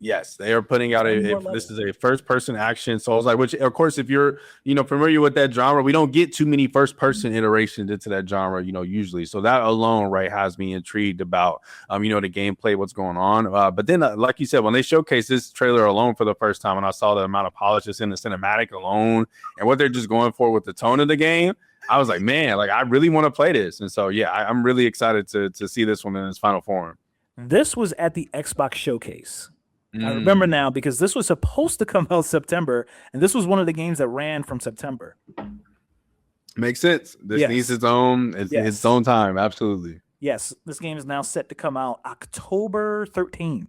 Yes, they are putting out this is a first-person action Souls-like, which, of course, if you're familiar with that genre, we don't get too many first-person iterations into that genre, usually. So that alone, right, has me intrigued about the gameplay, what's going on. But then, like you said, when they showcased this trailer alone for the first time, and I saw the amount of polish that's in the cinematic alone, and what they're just going for with the tone of the game, I was like, man, like I really want to play this. And so, yeah, I'm really excited to see this one in its final form. This was at the Xbox Showcase. I remember now because this was supposed to come out September, and this was one of the games that ran from September. Makes sense. This needs its own time. Absolutely. Yes, this game is now set to come out October 13th.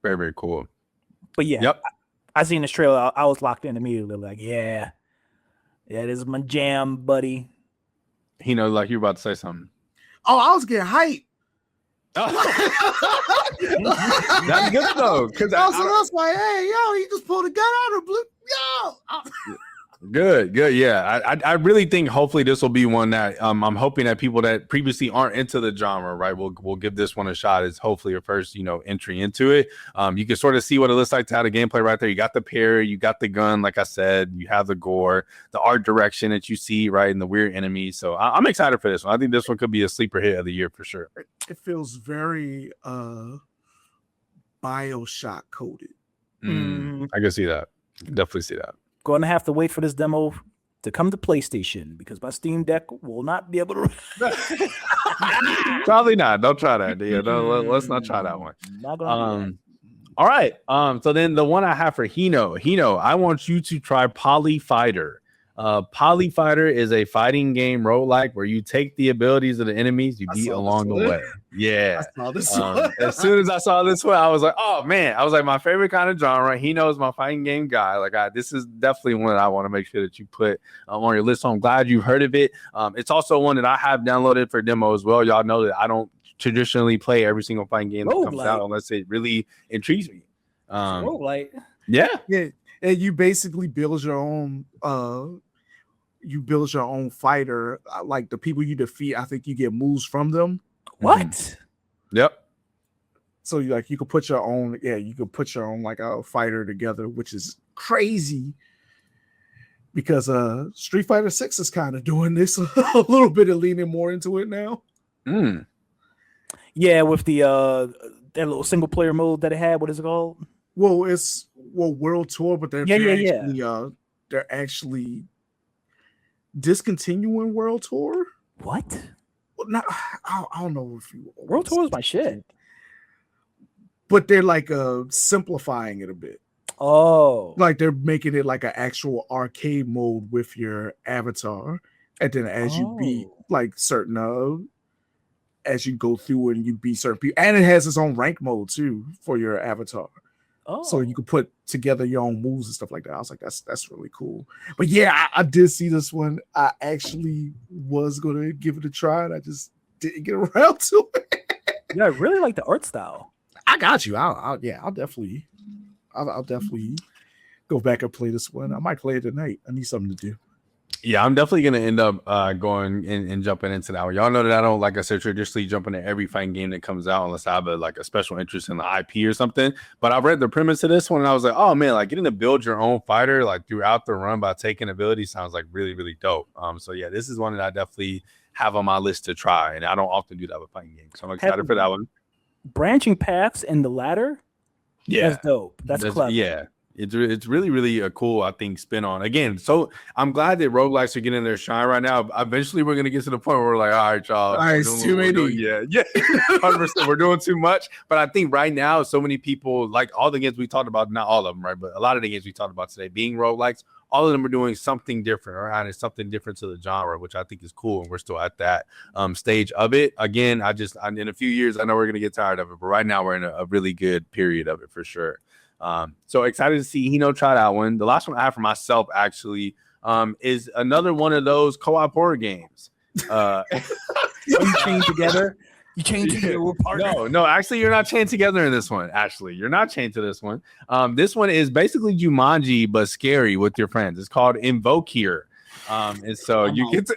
Very, very cool. But yeah, I seen this trailer. I was locked in immediately. Like, yeah, this is my jam, buddy. Like you were about to say something. Oh, I was getting hyped. That's good though, because that's like, hey, yo, he just pulled a gun out of blue. Yo, Good. Yeah, I really think hopefully this will be one that I'm hoping that people that previously aren't into the genre, right, will give this one a shot. It's hopefully your first, entry into it. You can sort of see what it looks like to have the gameplay right there. You got the parry, you got the gun, like I said, you have the gore, the art direction that you see, right, and the weird enemies. So I'm excited for this one. I think this one could be a sleeper hit of the year for sure. it feels very BioShock coded. I can see that. Definitely see that. Going to have to wait for this demo to come to PlayStation because my Steam Deck will not be able to. Probably not. Don't try that. Yeah, let's not try that one. Not gonna all right. So then the one I have for Hino, I want you to try Poly Fighter. Poly Fighter is a fighting game roguelike where you take the abilities of the enemies you beat along the way. Yeah. I saw this one. As soon as I saw this one, I was like, oh man, I was like, my favorite kind of genre. He knows my fighting game guy. Like, this is definitely one that I want to make sure that you put on your list. So I'm glad you've heard of it. It's also one that I have downloaded for demo as well. Y'all know that I don't traditionally play every single fighting game that comes out unless it really intrigues me. roguelike. Yeah. And you basically build your own fighter. Like the people you defeat, I think you get moves from them. What? Yep. So you could put your own, like a fighter together, which is crazy because Street Fighter 6 is kind of doing this a little bit of leaning more into it now. Yeah, with the that little single player mode that it had. What is it called? Well, it's World Tour, but they're actually discontinuing World Tour. What? Well, not, I don't know if you World Tour is my shit. But they're like simplifying it a bit. Oh, Like they're making it like an actual arcade mode with your avatar, and then as you beat like certain as you go through it and you beat certain people, and it has its own rank mode too for your avatar. So you can put together your own moves and stuff like that. I was like, that's really cool. But yeah, I did see this one. I actually was gonna give it a try, and I just didn't get around to it. Yeah, I really like the art style. I got you. I'll definitely go back and play this one. I might play it tonight. I need something to do. Yeah, I'm definitely going to end up going and jumping into that one. Y'all know that I don't, like I said, traditionally jump into every fighting game that comes out unless I have a special interest in the IP or something. But I read the premise of this one and I was like, oh man, like getting to build your own fighter like throughout the run by taking abilities sounds like really, really dope. So yeah, this is one that I definitely have on my list to try, and I don't often do that with fighting games. So I'm excited for that one. Branching paths in the ladder. Yeah, that's dope. That's clever. Yeah. It's really, really a cool, I think, spin on. Again, so I'm glad that roguelikes are getting their shine right now. Eventually, we're going to get to the point where we're like, all right, y'all. All right, it's too many. Yeah. 100%. We're doing too much. But I think right now, so many people, like all the games we talked about, not all of them, right? But a lot of the games we talked about today being roguelikes, all of them are doing something different or adding something different to the genre, which I think is cool. And we're still at that stage of it. Again, in a few years, I know we're going to get tired of it. But right now, we're in a really good period of it for sure. So excited to see Hino try that one. The last one I have for myself actually is another one of those co-op horror games. You chain together. You chain together. We're partners. No, actually, you're not chained together in this one. Actually, you're not chained to this one. This one is basically Jumanji, but scary with your friends. It's called Invoke Here. And so you get to.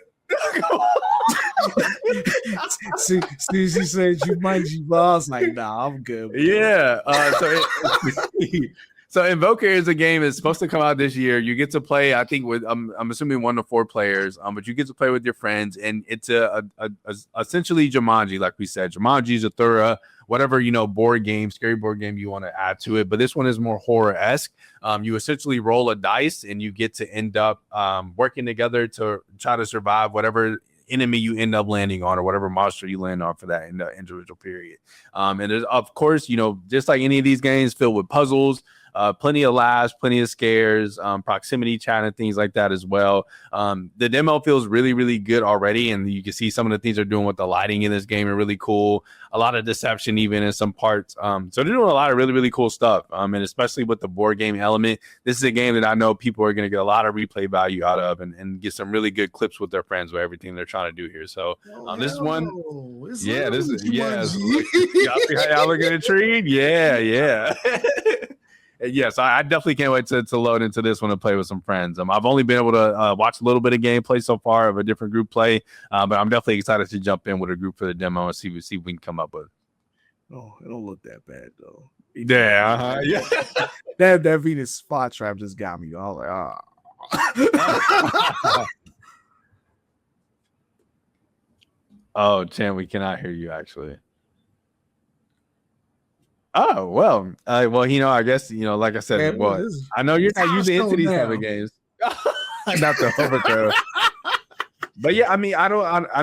See, she said Jumanji, but I was like, nah, I'm good. Yeah. So Invoker is a game that's supposed to come out this year. You get to play, I think, with I'm assuming 1 to 4 players. But you get to play with your friends, and it's essentially Jumanji, like we said. Jumanji is a thorough, whatever board game, scary board game you want to add to it. But this one is more horror-esque. You essentially roll a dice, and you get to end up working together to try to survive whatever enemy you end up landing on or whatever monster you land on for that in the individual period. And there's, of course, just like any of these games, filled with puzzles. plenty of laughs, plenty of scares, proximity chat and things like that as well. The demo feels really, really good already, and you can see some of the things they're doing with the lighting in this game are really cool. A lot of deception even in some parts. So they're doing a lot of really, really cool stuff. And especially with the board game element, this is a game that I know people are going to get a lot of replay value out of and get some really good clips with their friends with everything they're trying to do here. So this is one. Yeah, this is y'all see how y'all looking intrigued? Yeah. Yes, I definitely can't wait to load into this one and play with some friends. I've only been able to watch a little bit of gameplay so far of a different group play, but I'm definitely excited to jump in with a group for the demo and see what we can come up with. Oh, it don't look that bad though. Yeah, That Venus spot trap just got me. I was like, Oh, Chan, we cannot hear you actually. Oh, well, I guess, like I said, I know you're not using into these type of games. Not the overthrow. But yeah, I mean, I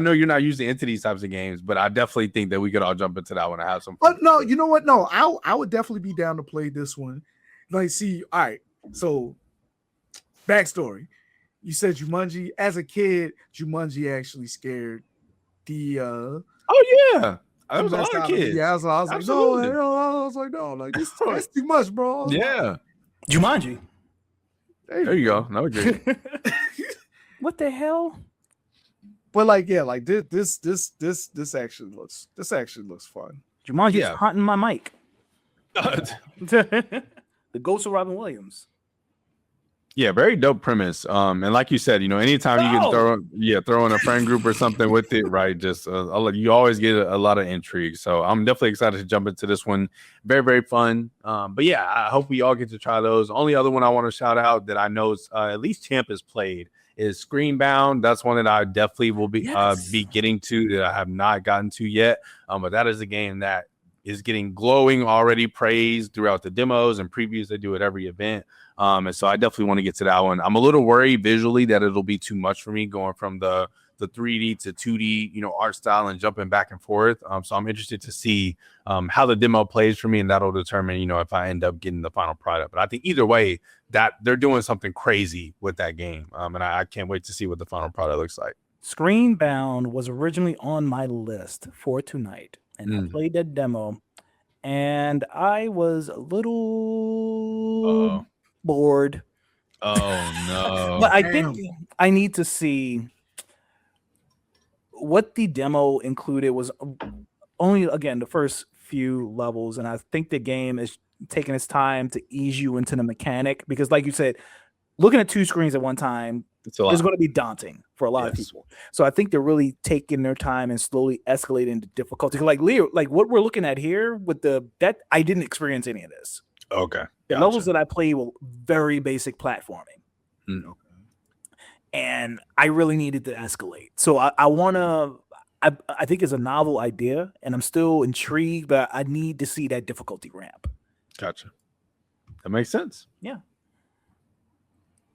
know you're not using into these types of games, but I definitely think that we could all jump into that one and have some fun. But no, you know what? No, I would definitely be down to play this one. Like, see, all right. So, backstory. You said Jumanji. As a kid, Jumanji actually scared the Oh yeah. I was a lot of kids. Yeah, I was like, no, like that's too much, bro. Yeah. Jumanji. There you go. No good. What the hell? But like, yeah, like this actually looks fun. Jumanji's haunting my mic. The Ghost of Robin Williams. Yeah, very dope premise. And like you said, anytime you can throw in a friend group or something with it, right? Just you always get a lot of intrigue. So I'm definitely excited to jump into this one. Very, very fun. But yeah, I hope we all get to try those. Only other one I want to shout out that I know is, at least Champ has played is Screenbound. That's one that I definitely will be getting to that I have not gotten to yet. But that is a game that is getting glowing already praise throughout the demos and previews they do at every event. And so I definitely want to get to that one. I'm a little worried visually that it'll be too much for me going from the 3D to 2D, art style and jumping back and forth. So I'm interested to see how the demo plays for me, and that'll determine, if I end up getting the final product. But I think either way, that they're doing something crazy with that game. And I can't wait to see what the final product looks like. Screenbound was originally on my list for tonight, and I played that demo, and I was a little bored. Oh no. But I think I need to see what the demo included. Was only, again, the first few levels, and I think the game is taking its time to ease you into the mechanic, because like you said, looking at two screens at one time is going to be daunting for a lot of people. So I think they're really taking their time and slowly escalating the difficulty. Like Leo, like what we're looking at here with that I didn't experience any of this. Okay. The levels that I played were very basic platforming. And I really needed to escalate. So I think it's a novel idea, and I'm still intrigued, but I need to see that difficulty ramp. Gotcha. That makes sense. Yeah.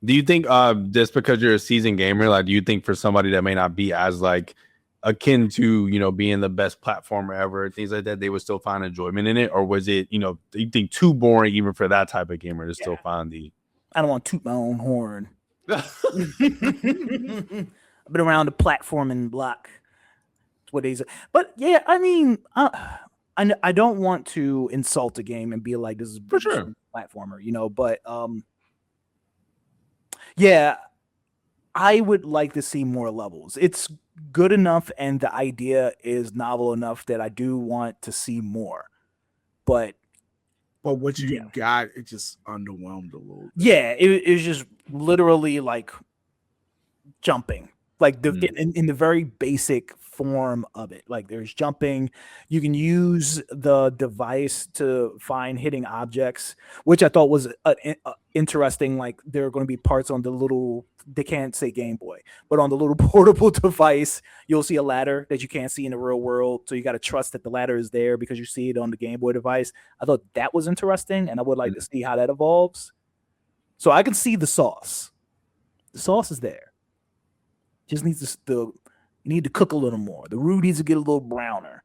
Do you think just because you're a seasoned gamer, like, do you think for somebody that may not be as like akin to, being the best platformer ever, things like that, they would still find enjoyment in it? Or was it, do you think too boring even for that type of gamer to still find the... I don't want to toot my own horn. I've been around the platforming block. That's what he's... But yeah, I mean, I don't want to insult a game and be like, this is for sure platformer, but yeah, I would like to see more levels. It's good enough, and the idea is novel enough that I do want to see more. But what you got, it just underwhelmed a little bit. Yeah, it was just literally like jumping, like in the very basic form of it. Like, there's jumping. You can use the device to find hidden objects, which I thought was interesting. Like, there are going to be parts on the little, they can't say Game Boy, but on the little portable device, you'll see a ladder that you can't see in the real world. So you got to trust that the ladder is there because you see it on the Game Boy device. I thought that was interesting, and I would like to see how that evolves. So I can see the sauce. The sauce is there. Just needs you need to cook a little more. The roux needs to get a little browner.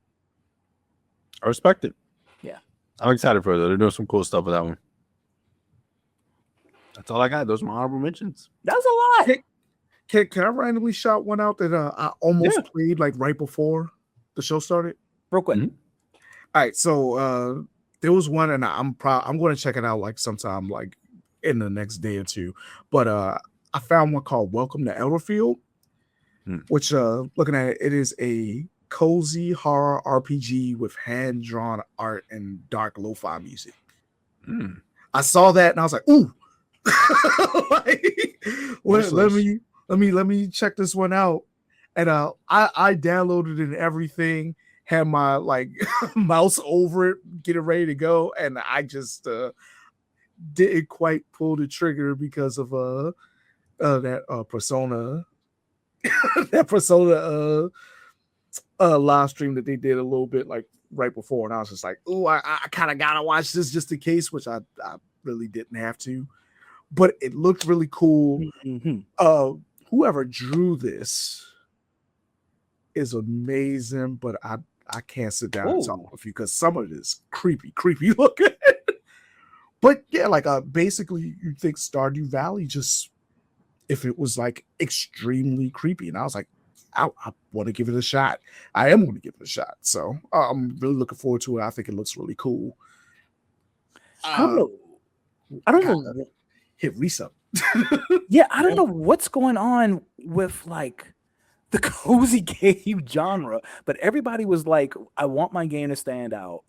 I respect it. Yeah. I'm excited for it, though. They're doing some cool stuff with that one. That's all I got. Those are my honorable mentions. That's a lot. Can I randomly shout one out that I almost played like right before the show started? Real quick. Mhm. All right, so there was one, and I'm going to check it out like sometime like in the next day or two. But I found one called Welcome to Elderfield, which looking at it, it is a cozy horror RPG with hand-drawn art and dark lo-fi music. I saw that and I was like, ooh. Like, let me check this one out. And I downloaded it and everything, had my like mouse over it, getting ready to go, and I just didn't quite pull the trigger because of that Persona that Persona live stream that they did a little bit like right before, and I was just like, oh, I kind of gotta watch this just in case, which I really didn't have to, but it looked really cool. Whoever drew this is amazing, but I can't sit down and talk with you because some of it is creepy looking. But yeah, like basically you think Stardew Valley just if it was like extremely creepy, and I was like, I want to give it a shot. I am going to give it a shot. So I'm really looking forward to it. I think it looks really cool. I don't know. Hit reset. Yeah, I don't know what's going on with like the cozy game genre, but everybody was like, I want my game to stand out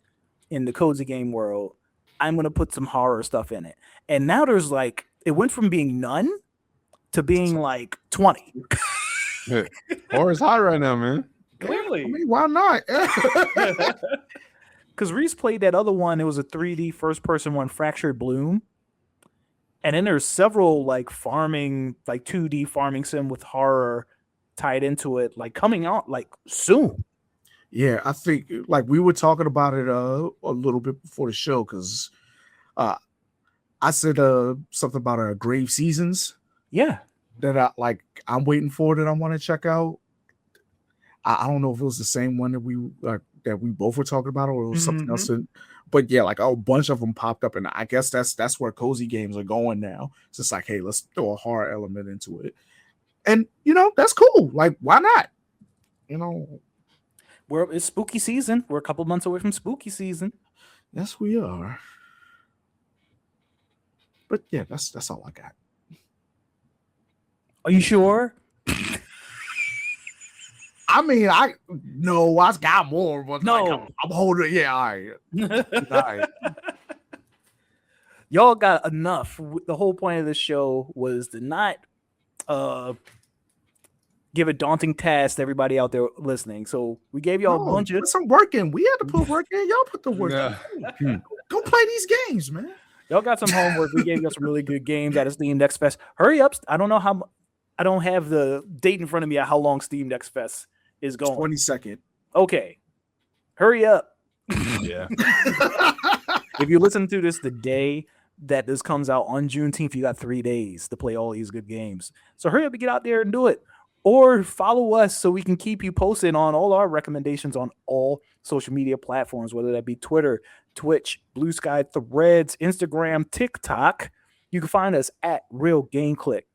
in the cozy game world. I'm going to put some horror stuff in it. And now there's like, it went from being none to being like 20. Horror's hot right now, man. Clearly. I mean, why not? Because Reese played that other one. It was a 3D first person one, Fractured Bloom. And then there's several like farming, like 2D farming sim with horror tied into it, like coming out like soon. Yeah, I think like we were talking about it a little bit before the show because I said something about Grave Seasons. Yeah. That I'm waiting for that I want to check out. I don't know if it was the same one that we both were talking about or it was something else. But yeah, like a bunch of them popped up, and I guess that's where cozy games are going now. It's just like, hey, let's throw a horror element into it, and that's cool. Like, why not? It's spooky season. We're a couple months away from spooky season. Yes, we are. But yeah, that's all I got. Are you sure? I mean, I got more, but no, like, I'm holding. Yeah, all right. Y'all got enough. The whole point of this show was to not give a daunting task to everybody out there listening. So we gave y'all a bunch of put some work in. We had to put work in. Y'all put the work in. Go play these games, man. Y'all got some homework. We gave y'all some really good games at Steam Next Fest. Hurry up! I don't have the date in front of me at how long Steam Next Fest is going. 22nd. Okay. Hurry up. Yeah. If you listen to this the day that this comes out on Juneteenth, you got 3 days to play all these good games. So hurry up and get out there and do it. Or follow us so we can keep you posted on all our recommendations on all social media platforms, whether that be Twitter, Twitch, Blue Sky, Threads, Instagram, TikTok. You can find us at Real Game Click.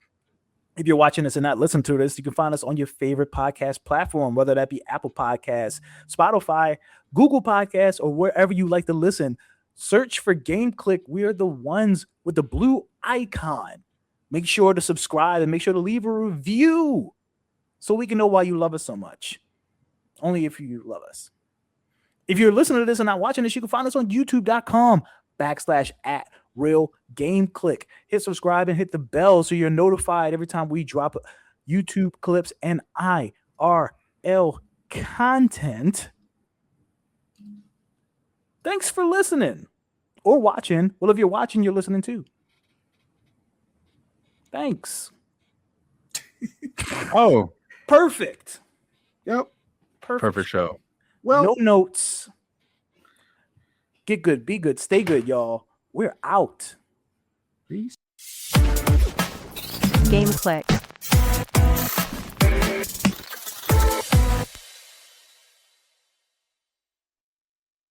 If you're watching this and not listening to this, you can find us on your favorite podcast platform, whether that be Apple Podcasts, Spotify, Google Podcasts, or wherever you like to listen. Search for Game Click. We are the ones with the blue icon. Make sure to subscribe and make sure to leave a review so we can know why you love us so much. Only if you love us. If you're listening to this and not watching this, you can find us on youtube.com/@RealGameClick. Hit subscribe and hit the bell so you're notified every time we drop YouTube clips and IRL content. Thanks for listening or watching. Well, if you're watching, you're listening too. Thanks. Oh, perfect. Yep. Perfect show. Well, no notes. Get good, be good, stay good, y'all. We're out. Peace. Game Click.